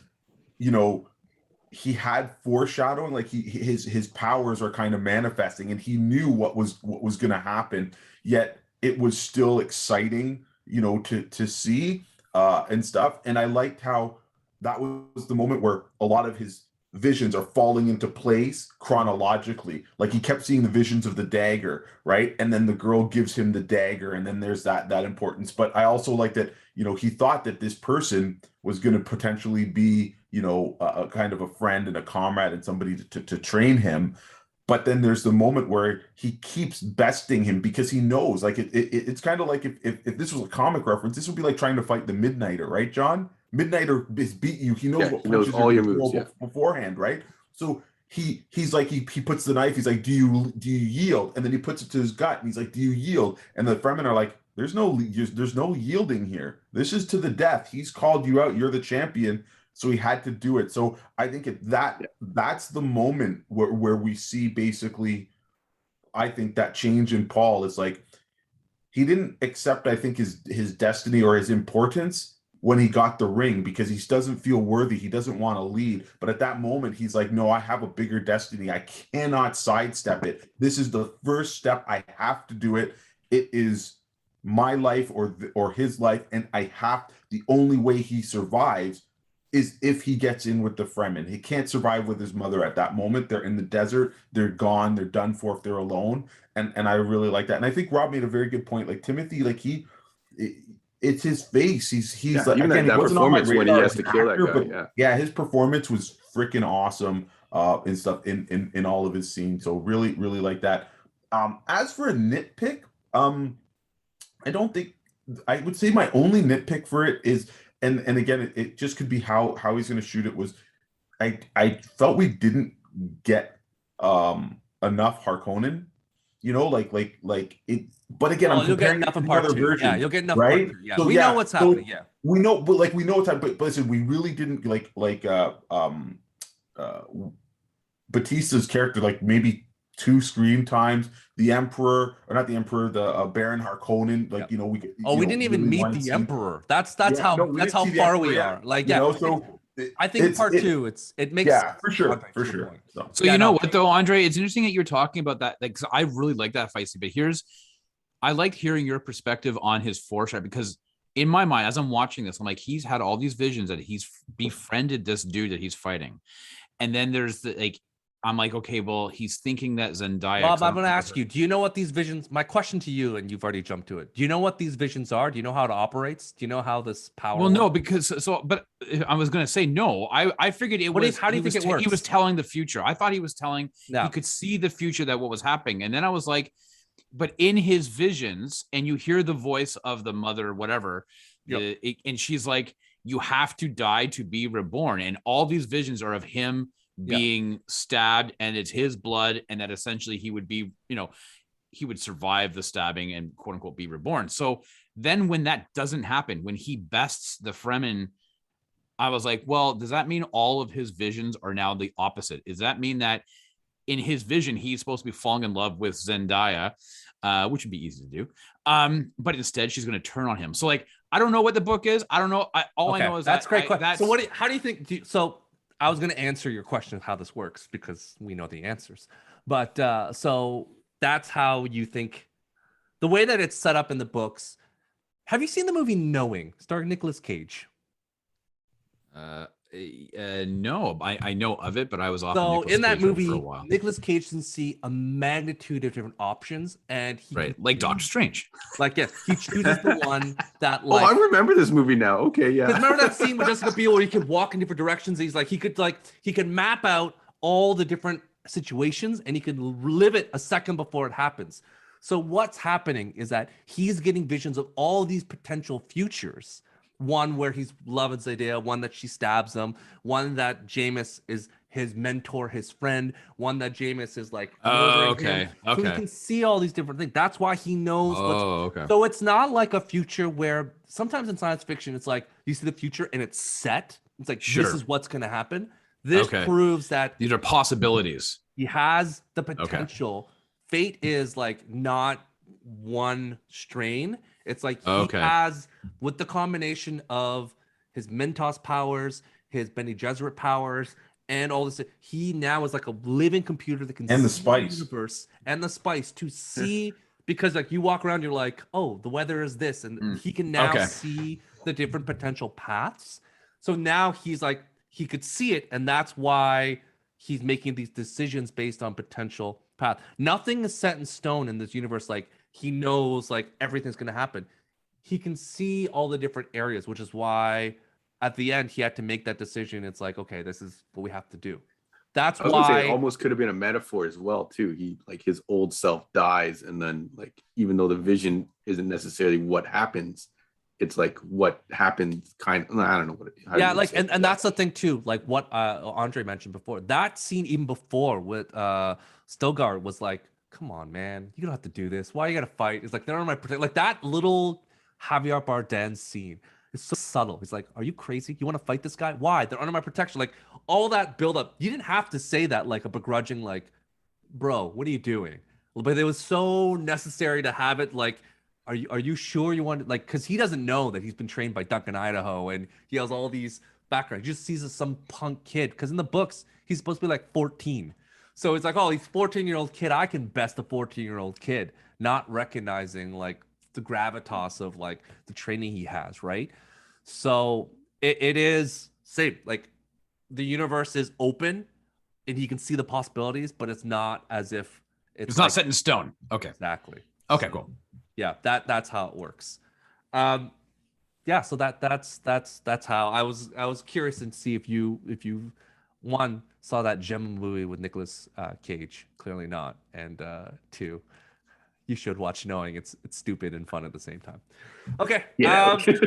he had foreshadowing, like his powers are kind of manifesting, and he knew what was going to happen. Yet it was still exciting, to see and stuff. And I liked how that was the moment where a lot of his visions are falling into place chronologically. Like he kept seeing the visions of the dagger, right? And then the girl gives him the dagger, and then there's that importance. But I also like that, he thought that this person was going to potentially be, a kind of a friend and a comrade and somebody to train him. But then there's the moment where he keeps besting him because he knows, like it's kind of like if this was a comic reference, this would be like trying to fight the Midnighter, right, John? Midnighter has beat you. He knows what punches all your moves beforehand, right? So he's like he puts the knife. He's like, do you yield? And then he puts it to his gut, and he's like, do you yield? And the Fremen are like, there's no yielding here. This is to the death. He's called you out. You're the champion. So he had to do it. So I think that's the moment where we see basically, I think that change in Paul is like, he didn't accept, I think, his destiny or his importance when he got the ring, because he doesn't feel worthy. He doesn't want to lead. But at that moment, he's like, no, I have a bigger destiny. I cannot sidestep it. This is the first step. I have to do it. It is my life or his life. And the only way he survives is if he gets in with the Fremen. He can't survive with his mother at that moment. They're in the desert. They're gone. They're done for if they're alone. And I really like that. And I think Rob made a very good point. Like Timothy, like it's his face. He's like, even again, that performance when he has to kill that guy. Yeah, his performance was freaking awesome and stuff in all of his scenes. So really, really like that. As for a nitpick, I don't think, I would say my only nitpick for it is, and again, it just could be how he's going to shoot it, was I felt we didn't get enough Harkonnen. you know, like it. But again, I'm You'll get comparing it enough to in the part other two. version, Yeah, you'll get enough right? part two. Yeah, So, we know what's happening. Yeah, we know, but we know what's happening. But listen, we really didn't uh Batista's character like maybe two screen times. The Emperor, or not the Emperor, the Baron Harkonnen. Like, Yep. you know, we we didn't even really meet wanted to the see. Emperor. That's Yeah, no, how we that's didn't how see the far Emperor we yet. are. Like, You yeah, know, so I think part two, it makes yeah, sense. for sure, Okay, for to the sure. point. So Yeah, you know no. what though, Andre, it's interesting that you're talking about that. Like, 'cause I really like that fight scene, but I liked hearing your perspective on his foresight, because in my mind, as I'm watching this, I'm like, he's had all these visions that he's befriended this dude that he's fighting. And then there's I'm like, okay, well, he's thinking that Zendaya. Rob, I'm going to ask you, do you know what these visions, my question to you, and you've already jumped to it. Do you know what these visions are? Do you know how it operates? Do you know how this power Well, no, works? because but I was going to say no. I figured it was. How do you think it works? He was telling the future. I thought he was telling. No. He could see the future, that what was happening, and then I was like, but in his visions, and you hear the voice of the mother, whatever, and she's like, "You have to die to be reborn," and all these visions are of him being stabbed, and it's his blood, and that essentially he would be, he would survive the stabbing and quote unquote be reborn. So then when that doesn't happen, when he bests the Fremen, I was like, well, does that mean all of his visions are now the opposite? Does that mean that in his vision, he's supposed to be falling in love with Zendaya, which would be easy to do. But instead she's going to turn on him. So like, I don't know what the book is. I don't know. I know is that's great. So how do you think, so I was going to answer your question of how this works because we know the answers, but so that's how you think the way that it's set up in the books. Have you seen the movie Knowing, starring Nicolas Cage? No, I know of it, but I was off. So in that movie, for a while. Nicolas Cage can see a magnitude of different options, and he like Doctor Strange. Like, yes, he chooses the one that. Like, I remember this movie now. Okay, yeah. Because remember that scene with Jessica Biel where he could walk in different directions. He could map out all the different situations, and he could live it a second before it happens. So what's happening is that he's getting visions of all these potential futures. One where he's loving Zendaya, one that she stabs him, one that Jameis is his mentor, his friend, one that Jameis is like murdering him. So he can see all these different things. That's why he knows So it's not like a future where sometimes in science fiction, it's like you see the future and it's set. It's like, this is what's going to happen. This proves that these are possibilities. He has the potential. Fate is like not one strain. It's like he has, with the combination of his Mentos powers, his Bene Gesserit powers, and all this, he now is like a living computer that can see the universe and the spice to see, because like you walk around, you're like, oh, the weather is this, and he can now see the different potential paths. So now he's like, he could see it, and that's why he's making these decisions based on potential path. Nothing is set in stone in this universe. Like, he knows like everything's going to happen. He can see all the different areas, which is why at the end he had to make that decision. It's like, okay, this is what we have to do. That's why it almost could have been a metaphor as well too. He, like, his old self dies, and then, like, even though the vision isn't necessarily what happens, it's like what happens kind of, I don't know what it, like, and that's the thing too, like what Andre mentioned before, that scene even before with Stilgar was like, come on, man, you don't have to do this. Why you gotta fight? It's like, they're on my protect. Like that little Javier Bardem scene is so subtle. He's like, are you crazy? You want to fight this guy? Why? They're under my protection. Like all that build up. You didn't have to say that like a begrudging, like, bro, what are you doing? But it was so necessary to have it. Like, are you sure you want to, like, because he doesn't know that he's been trained by Duncan, Idaho, and he has all these backgrounds. He just sees as some punk kid, because in the books he's supposed to be like 14. So it's like, oh, he's 14-year-old kid. I can best a 14-year-old kid, not recognizing like the gravitas of like the training he has, right? So it is safe. Like the universe is open and he can see the possibilities, but it's not as if it's not set in stone. Okay. Exactly. Okay, cool. Yeah, that's how it works. Yeah, so that's how I was curious to see if you one saw that gem movie with Nicolas Cage. Clearly not. And two, you should watch Knowing. It's stupid and fun at the same time. Okay. Get out. Get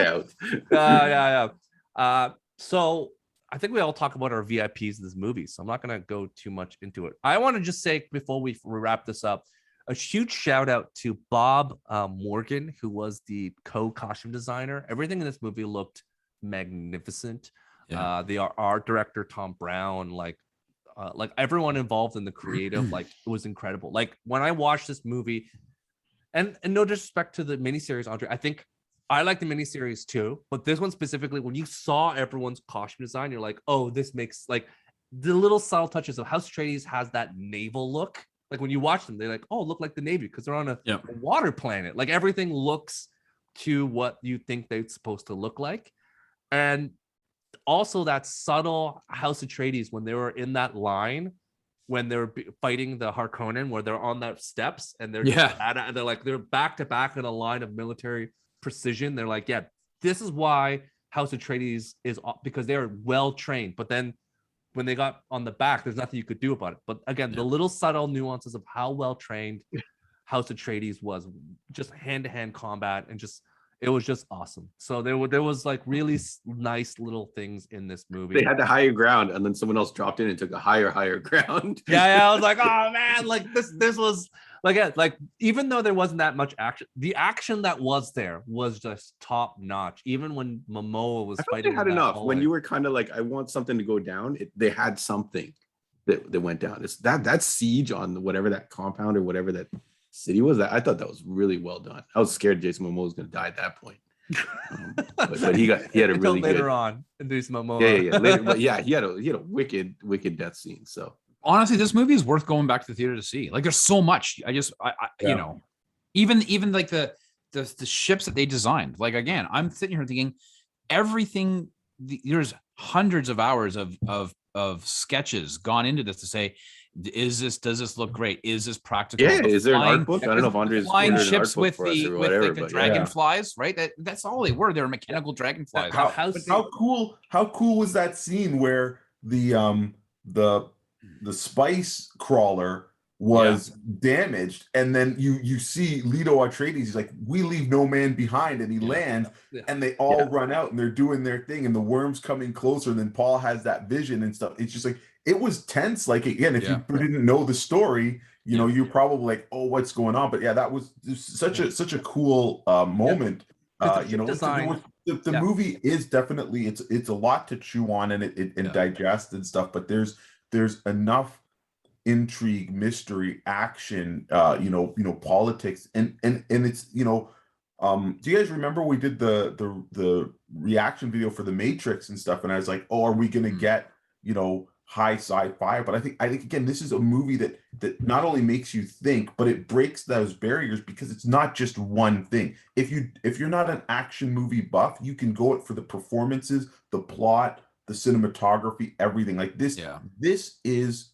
out. Yeah. So I think we all talk about our VIPs in this movie, so I'm not going to go too much into it. I want to just say before we wrap this up, a huge shout out to Bob Morgan, who was the co-costume designer. Everything in this movie looked magnificent. The art director Tom Brown, like everyone involved in the creative, like it was incredible. Like when I watched this movie, and no disrespect to the miniseries, Andre, I think I like the miniseries too, but this one specifically, when you saw everyone's costume design, you're like, oh, this makes like the little subtle touches of House Atreides has that naval look. Like when you watch them, they're like, oh, look like the Navy because they're on a water planet. Like everything looks to what you think they're supposed to look like. And also that subtle House Atreides when they were in that line, when they were fighting the Harkonnen, where they're on that steps and they're they're back to back in a line of military precision. They're like, yeah, this is why House Atreides is, because they're well trained. But then when they got on the back, there's nothing you could do about it. But again, the little subtle nuances of how well trained House Atreides was, just hand-to-hand combat, and just it was just awesome. So there was like really nice little things in this movie. They had the higher ground, and then someone else dropped in and took a higher ground. Yeah, I was like, oh man, like this was like even though there wasn't that much action, the action that was there was just top notch. Even when Momoa was fighting, they had enough. When you were kind of like, I want something to go down, they had something that went down. It's that siege on whatever that compound or whatever that city was. I thought that was really well done. I was scared Jason Momoa was going to die at that point. But he had a really later good on. Jason Momoa. Yeah. Later, but yeah, he had a wicked death scene. So honestly, this movie is worth going back to the theater to see. Like, there's so much. I you know, even like the ships that they designed. Like, again, I'm sitting here thinking everything. There's hundreds of hours of sketches gone into this to say, does this look great? Is this practical? Yeah, is there an art book? I don't know if Andre's flying ships with the dragonflies, right? That's all they were. They were mechanical dragonflies. How cool was that scene where the spice crawler was damaged, and then you see Leto Atreides, he's like, we leave no man behind, and he lands, and they all run out and they're doing their thing, and the worm's coming closer, and then Paul has that vision and stuff. It's just like, it was tense. Like, again, if you didn't know the story, you know, you're probably like, oh, what's going on? But yeah, that was such a cool moment. You know, the movie is definitely, it's a lot to chew on and digest and stuff, but there's enough intrigue, mystery, action, you know, politics, and it's, you know, do you guys remember we did the reaction video for the Matrix and stuff, and I was like, oh, are we gonna get, you know, high sci-fi? But I think again, this is a movie that not only makes you think, but it breaks those barriers, because it's not just one thing. If you're not an action movie buff, you can go it for the performances, the plot, the cinematography, everything. Like this is,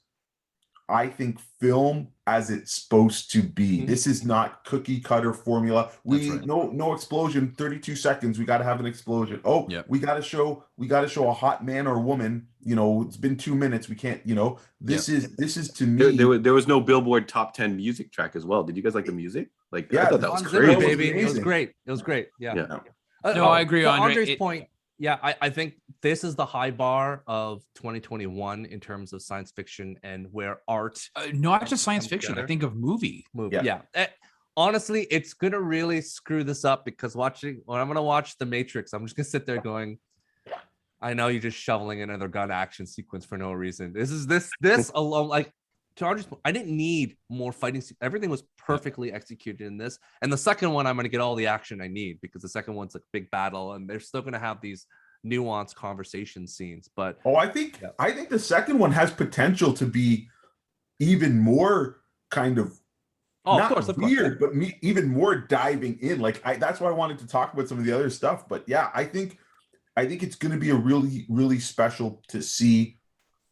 I think, film as it's supposed to be. This is not cookie cutter formula. No explosion, 32 seconds, we got to have an explosion. We got to show a hot man or woman, you know, it's been 2 minutes, we can't, you know, this is to me. There was no Billboard top 10 music track as well. Did you guys like the music? Like, I thought that was crazy. crazy. Baby. It was great. Yeah. No, I agree on Andre's point. Yeah, I think this is the high bar of 2021 in terms of science fiction and where art, not just science fiction. I think of movie. Yeah. Honestly, it's gonna really screw this up, because when I'm gonna watch The Matrix, I'm just gonna sit there going, I know you're just shoveling another gun action sequence for no reason. This alone, like, to Andre's point, I didn't need more fighting. Everything was perfectly executed in this. And the second one, I'm going to get all the action I need, because the second one's a big battle, and they're still going to have these nuanced conversation scenes. But I think the second one has potential to be even more kind of of weird, but even more diving in. Like, that's why I wanted to talk about some of the other stuff. But yeah, I think it's going to be a really, really special to see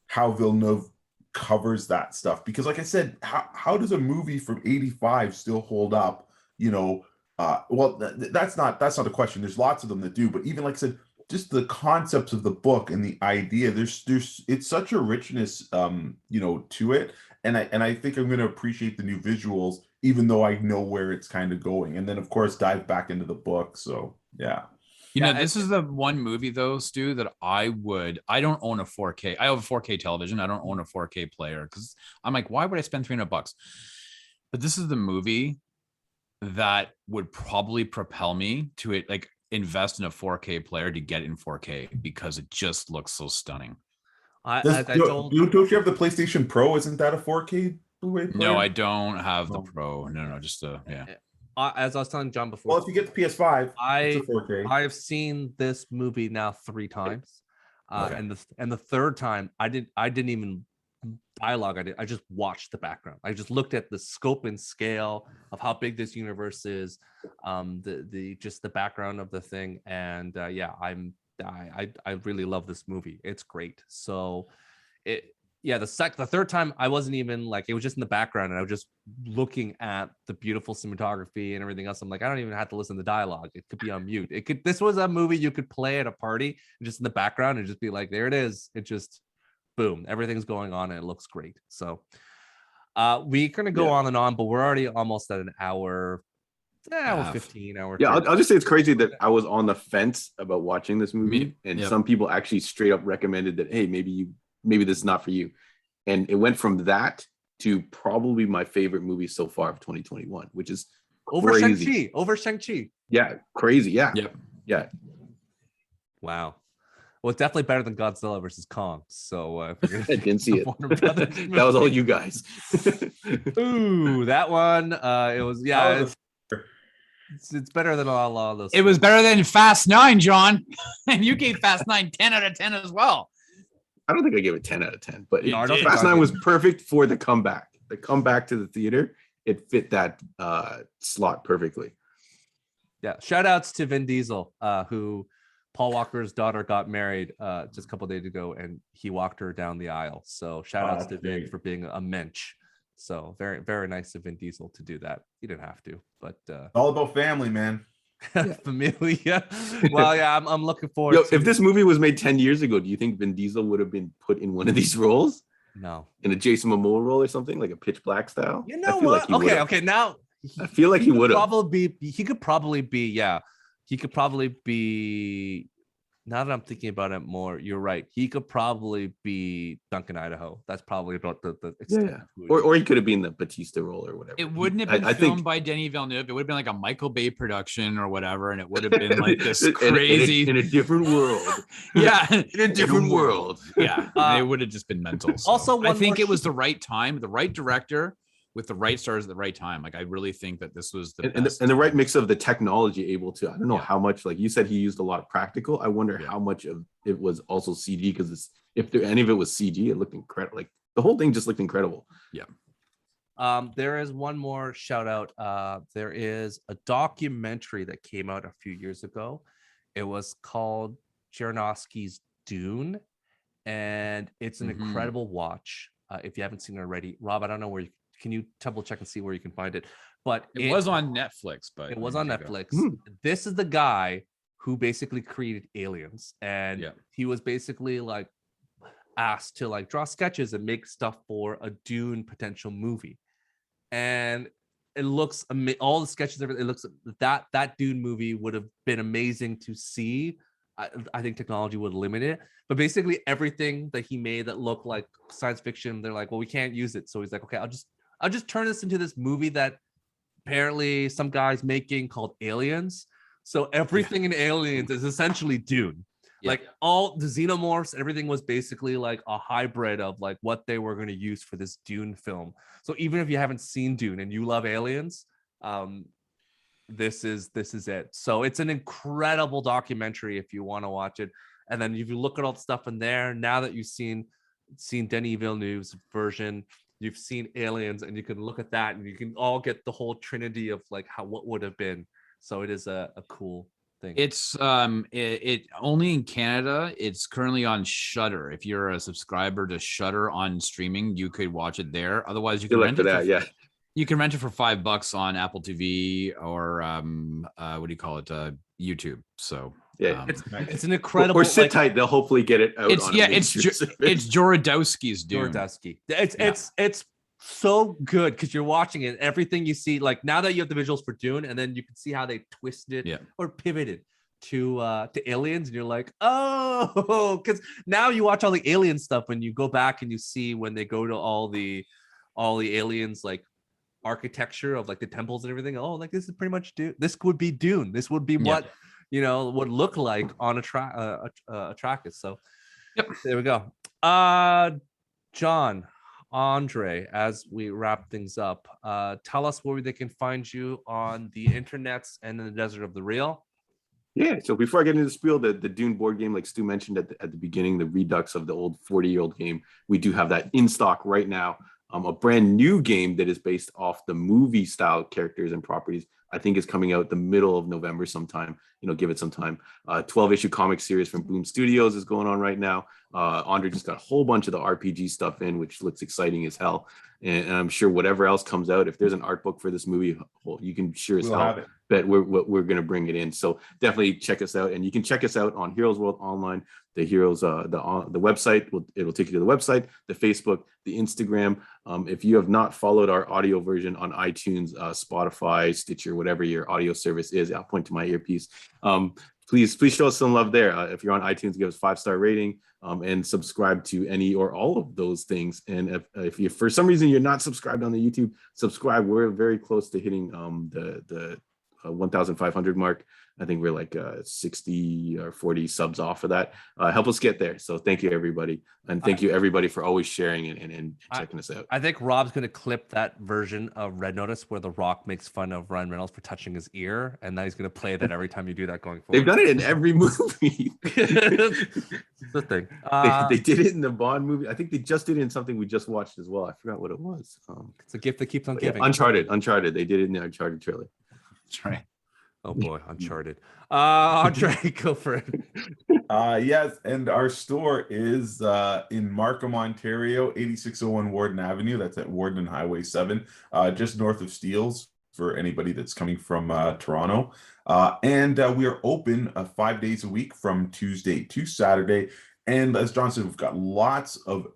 how Villeneuve covers that stuff, because like I said, how does a movie from 85 still hold up? You know, that's not a question. There's lots of them that do, but even like I said, just the concepts of the book and the idea, there's it's such a richness, you know, to it, and I think I'm going to appreciate the new visuals, even though I know where it's kind of going, and then of course dive back into the book. So yeah. You Yeah, know, this is the one movie though, Stu, that I don't own a 4K. I have a 4K television. I don't own a 4K player because I'm like, why would I spend $300? But this is the movie that would probably propel me to it, like invest in a 4K player to get it in 4K because it just looks so stunning. As I told, Don't you have the PlayStation Pro? Isn't that a 4K Blu-ray player? No, I don't have the Oh. Pro. No, just yeah. as I was telling John before, Well, if you get the PS5, it's a I 4K. I've seen this movie now 3 times, Okay. and the third time I didn't even dialogue. I just watched the background. I just looked at the scope and scale of how big this universe is, the just the background of the thing, and yeah, I really love this movie. It's great. So the third time I wasn't even like, it was just in the background and I was just looking at the beautiful cinematography and everything else. I'm like, I don't even have to listen to dialogue. It could be on mute. This was a movie you could play at a party and just in the background and just be like, there it is. It just boom, everything's going on and it looks great. So we're gonna go on and on, but we're already almost at an hour 15 hour. Yeah, I'll just say it's crazy that I was on the fence about watching this movie, and some people actually straight up recommended that, hey, maybe this is not for you. And it went from that to probably my favorite movie so far of 2021, which is over crazy. Shang-Chi. Yeah, crazy. Yeah. Yep. Yeah. Wow. Well, it's definitely better than Godzilla versus Kong. So I didn't see it. That was all you guys. Ooh, that one. It was it's better than a lot of those. It was better than Fast 9, John. And you gave Fast 9 10 out of 10 as well. I don't think I gave it 10 out of 10, but No, I don't think Fast I 9 did. was perfect for the comeback. The comeback to the theater, it fit that slot perfectly. Yeah. Shout outs to Vin Diesel, who Paul Walker's daughter got married just a couple of days ago, and he walked her down the aisle. So shout outs to Vin for being a mensch. So very, very nice of Vin Diesel to do that. He didn't have to, but All about family, man. Familia. Well, yeah, I'm looking forward to if this movie was made 10 years ago, do you think Vin Diesel would have been put in one of these roles? No. In a Jason Momoa role or something, like a Pitch Black style? You know what? Okay. Now I feel like he would have. He could probably be. Now that I'm thinking about it more, you're right. He could probably be Duncan, Idaho. That's probably about the extent. Yeah. Or he could have been the Batista role or whatever. It wouldn't have been filmed by Denis Villeneuve. It would have been like a Michael Bay production or whatever, and it would have been like this crazy in a different world. Yeah, in a different world. Yeah, it would have just been mental. So. Also, I think it was the right time, the right director, with the right stars at the right time. Like I really think that this was the best and the right mix of the technology able to. I don't know how much. Like you said, he used a lot of practical. I wonder how much of it was also CG, because if any of it was CG, it looked incredible. Like the whole thing just looked incredible. Yeah. There is one more shout out. There is a documentary that came out a few years ago. It was called Jaronoski's Dune, and it's an incredible watch. If you haven't seen it already, Rob, I don't know where can you double check and see where you can find it? But it was on Netflix, but it was on Netflix. This is the guy who basically created Aliens, and he was basically like asked to like draw sketches and make stuff for a Dune potential movie. And it looks all the sketches, it looks that Dune movie would have been amazing to see. I think technology would limit it, but basically everything that he made that looked like science fiction, they're like, well, we can't use it. So he's like, okay, I'll just turn this into this movie that apparently some guy's making called Aliens. So everything in Aliens is essentially Dune. Like all the xenomorphs, everything was basically like a hybrid of like what they were going to use for this Dune film. So even if you haven't seen Dune and you love Aliens, this is it. So it's an incredible documentary if you want to watch it. And then if you look at all the stuff in there, now that you've seen Denis Villeneuve's version, you've seen Aliens, and you can look at that and you can all get the whole trinity of like what would have been. So it is a cool thing. It's it only in Canada. It's currently on Shudder. If you're a subscriber to Shudder on streaming, you could watch it there. Otherwise, you can rent it. You can rent it for $5 on Apple TV or what do you call it? YouTube. So it's an incredible. Or sit tight. They'll hopefully get it out. It's it's Jaronoski's Dune. Jaronoski. It's so good because you're watching it. Everything you see, like now that you have the visuals for Dune, and then you can see how they twisted or pivoted to Aliens, and you're like, oh, because now you watch all the Alien stuff and you go back and you see when they go to all the aliens like architecture of like the temples and everything. Oh, like this is pretty much Dune. This would be Dune. This would be what would look like on a Arrakis. So there we go. John, Andre, as we wrap things up, tell us where they can find you on the internets and in the desert of the real. Yeah, so before I get into the spiel, the Dune board game, like Stu mentioned at the beginning, the redux of the old 40-year-old game, we do have that in stock right now. A brand new game that is based off the movie style characters and properties, I think is coming out the middle of November sometime. Give it some time. 12-issue comic series from Boom Studios is going on right now. Andre just got a whole bunch of the RPG stuff in, which looks exciting as hell. And I'm sure whatever else comes out, if there's an art book for this movie, you can sure as hell bet we're going to bring it in. So definitely check us out. And you can check us out on Heroes World Online, the Heroes, the website. It'll take you to the website, the Facebook, the Instagram. If you have not followed our audio version on iTunes, Spotify, Stitcher, whatever your audio service is, I'll point to my earpiece. Please show us some love there. If you're on iTunes, give us 5-star rating and subscribe to any or all of those things. And if you, for some reason, you're not subscribed on the YouTube, subscribe. We're very close to hitting the 1,500 mark. I think we're like 60 or 40 subs off of that. Help us get there. So thank you, everybody. And thank you, everybody, for always sharing and checking us out. I think Rob's going to clip that version of Red Notice where The Rock makes fun of Ryan Reynolds for touching his ear. And now he's going to play that every time you do that going forward. They've done it in every movie. It's the thing. They did it in the Bond movie. I think they just did it in something we just watched as well. I forgot what it was. It's a gift that keeps on giving. Uncharted. They did it in the Uncharted trailer. That's right. Oh boy, Uncharted. Andre, go for it. Yes, and our store is in Markham, Ontario, 8601 Warden Avenue. That's at Warden and Highway 7, just north of Steeles for anybody that's coming from Toronto. And we are open 5 days a week from Tuesday to Saturday. And as John said, we've got lots of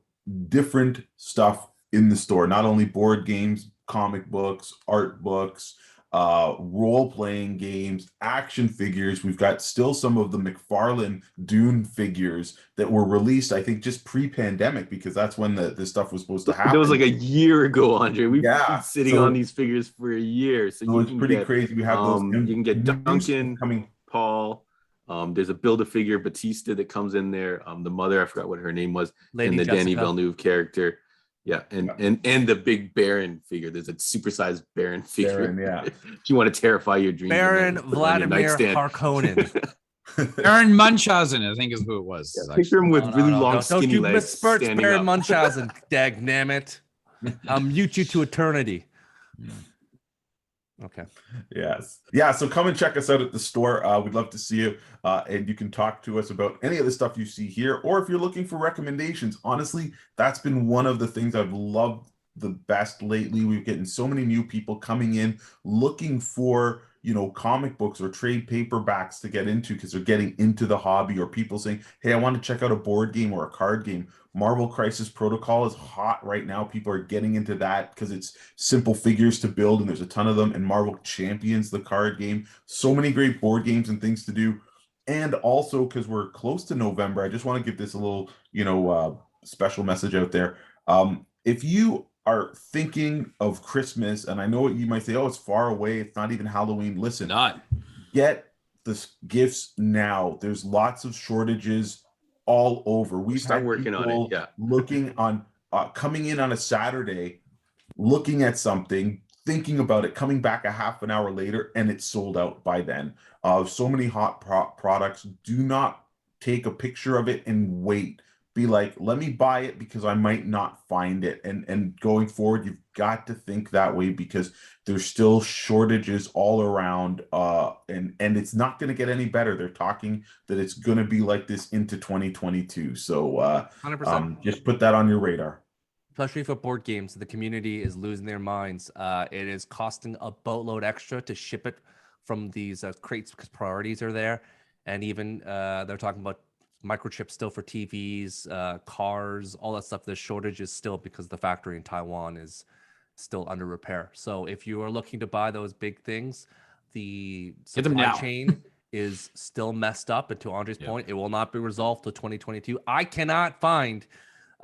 different stuff in the store, not only board games, comic books, art books, role-playing games, action figures. We've got still some of the McFarlane Dune figures that were released, I think, just pre-pandemic, because that's when this stuff was supposed to happen. That was like a year ago, Andre. We've been sitting on these figures for a year. So it's pretty crazy. We have those. You can get Duncan, Paul. There's a Build-A-Figure Batista that comes in there. The mother, I forgot what her name was, Lady and the Jessica. Denis Villeneuve character. Yeah, and the big Baron figure. There's a supersized Baron figure. If you want to terrify your dreams. Baron Vladimir Harkonnen. Baron Munchausen, I think is who it was. Yeah, picture him with really long, skinny legs. Don't you besmirch Baron Munchausen, dagnammit. I'll mute you to eternity. Okay. Yes. Yeah. So come and check us out at the store. We'd love to see you. And you can talk to us about any of the stuff you see here, or if you're looking for recommendations. Honestly, that's been one of the things I've loved the best lately. We're getting so many new people coming in looking for, comic books or trade paperbacks to get into because they're getting into the hobby, or people saying, hey, I want to check out a board game or a card game. Marvel Crisis Protocol is hot right now. People are getting into that because it's simple figures to build and there's a ton of them. And Marvel Champions, the card game. So many great board games and things to do. And also, because we're close to November, I just want to give this a little, special message out there. If you are thinking of Christmas, and I know you might say, oh, it's far away, it's not even Halloween. Listen, get the gifts now. There's lots of shortages all over. We start working on it. Yeah, looking on coming in on a Saturday, looking at something, thinking about it, coming back a half an hour later, and it's sold out by then. So many hot products. Do not take a picture of it and wait. Be like, let me buy it because I might not find it. And going forward, you've got to think that way because there's still shortages all around. And it's not going to get any better. They're talking that it's going to be like this into 2022. So 100%. Just put that on your radar. Especially for board games, the community is losing their minds. It is costing a boatload extra to ship it from these crates because priorities are there. And even they're talking about microchips still for TVs, cars, all that stuff. There's shortages still because the factory in Taiwan is still under repair. So if you are looking to buy those big things, the supply chain is still messed up. And to Andre's point, it will not be resolved till 2022. I cannot find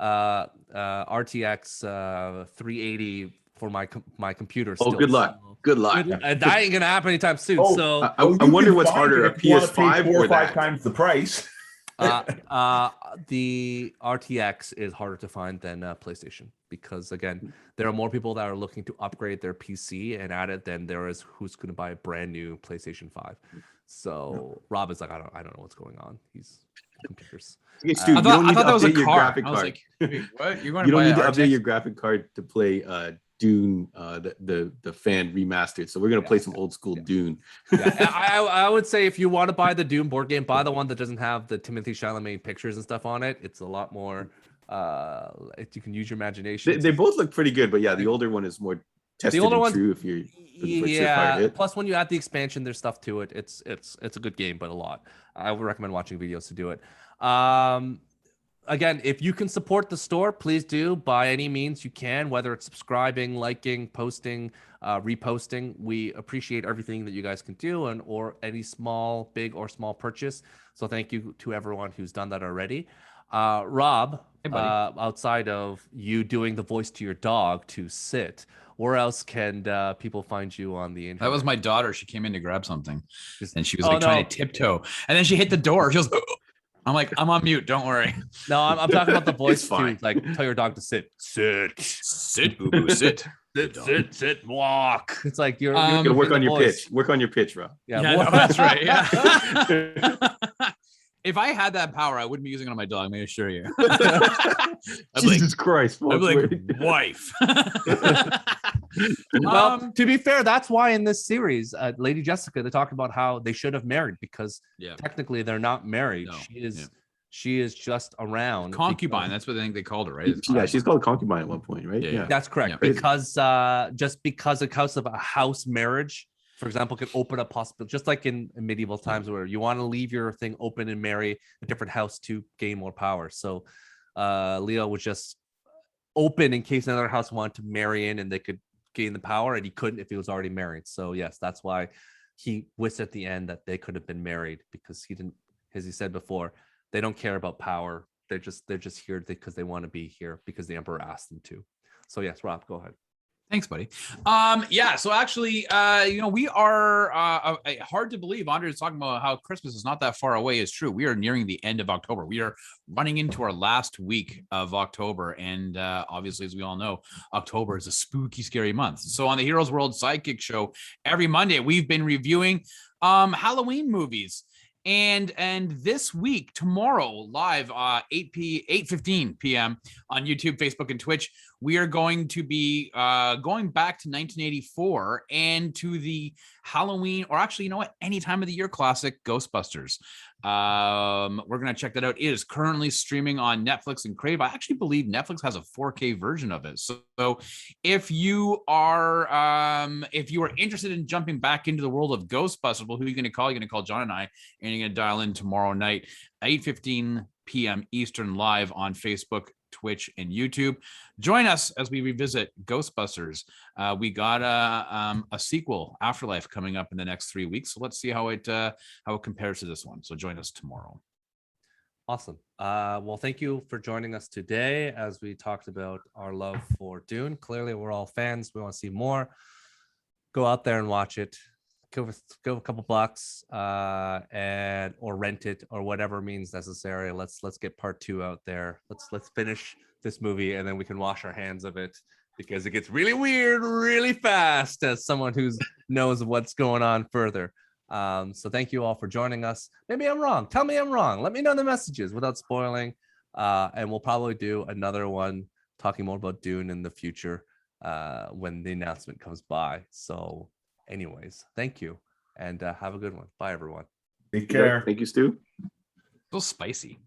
RTX 380 for my computer. Oh, Still. good luck. Good luck. And that ain't gonna happen anytime soon. Oh, so I wonder what's harder, a PS5 4 or or 5 that. times the price. The RTX is harder to find than PlayStation because again, there are more people that are looking to upgrade their PC and add it than there is who's going to buy a brand new PlayStation 5. So Rob is like, I don't know what's going on. He's computers. Okay, Stu, I thought that was a car. I was like, wait, what? You're going to you don't need to RTX? update your graphic card to play Dune, the fan remastered. So we're gonna play some old school Dune. I would say if you want to buy the Dune board game, buy the one that doesn't have the Timothée Chalamet pictures and stuff on it. It's a lot more. You can use your imagination. They both look pretty good, but yeah, the older one is more tested and true. If you're Plus, when you add the expansion, there's stuff to it. It's a good game, but a lot. I would recommend watching videos to do it. Again, if you can support the store, please do by any means you can, whether it's subscribing, liking, posting, reposting. We appreciate everything that you guys can do or any small, big or small purchase. So thank you to everyone who's done that already. Rob, outside of you doing the voice to your dog to sit, where else can people find you on the internet? That was my daughter. She came in to grab something and she was trying to tiptoe. And then she hit the door. She goes, I'm like, I'm on mute. Don't worry. No, I'm talking about the voice too. Like, tell your dog to sit. Sit, Ubu, sit. Sit, walk. It's like you're gonna work on your voice. pitch. Work on your pitch, Rob. Yeah, no, that's right. Yeah. If I had that power, I wouldn't be using it on my dog. I'm gonna assure you. Jesus Christ! I'd be like, wife. Well, to be fair, that's why in this series, Lady Jessica, they talk about how they should have married because technically they're not married. No. She is just around. Concubine. That's what I think they called her, right? Yeah, she's called concubine at one point, right? Yeah. That's correct. Yeah. Because just because of a house marriage, for example, could open up possibility, just like in medieval times where you want to leave your thing open and marry a different house to gain more power. So Leo was just open in case another house wanted to marry in and they could gain the power, and he couldn't if he was already married. So yes, that's why he wished at the end that they could have been married, because he didn't, as he said before, they don't care about power. They're just here because they want to be here because the emperor asked them to. So yes, Rob, go ahead. Thanks, buddy. Yeah, so actually, we are hard to believe. Andre is talking about how Christmas is not that far away. Is true. We are nearing the end of October. We are running into our last week of October. And obviously, as we all know, October is a spooky, scary month. So on the Heroes World Sidekick Show, every Monday, we've been reviewing Halloween movies. And this week, tomorrow, live 8:15 p.m. on YouTube, Facebook, and Twitch, we are going to be going back to 1984 and to the Halloween, or actually, you know what, any time of the year classic, Ghostbusters. We're going to check that out. It is currently streaming on Netflix and Crave. I actually believe Netflix has a 4K version of it. So if you are interested in jumping back into the world of Ghostbusters, well, who are you going to call? You're going to call John and I, and you're going to dial in tomorrow night, 8:15 p.m. Eastern, live on Facebook, Twitch, and YouTube. Join us as we revisit Ghostbusters. We got a sequel, Afterlife, coming up in the next 3 weeks. So let's see how it compares to this one. So join us tomorrow. Awesome. Well, thank you for joining us today as we talked about our love for Dune. Clearly, we're all fans. We want to see more. Go out there and watch it. Go a couple bucks or rent it or whatever means necessary. Let's get part 2 out there. Let's finish this movie and then we can wash our hands of it, because it gets really weird really fast as someone who knows what's going on further. So thank you all for joining us. Maybe I'm wrong. Tell me I'm wrong. Let me know in the messages without spoiling. And we'll probably do another one talking more about Dune in the future when the announcement comes by. So anyways, thank you and have a good one. Bye, everyone. Take care. Thank you, Stu. So spicy.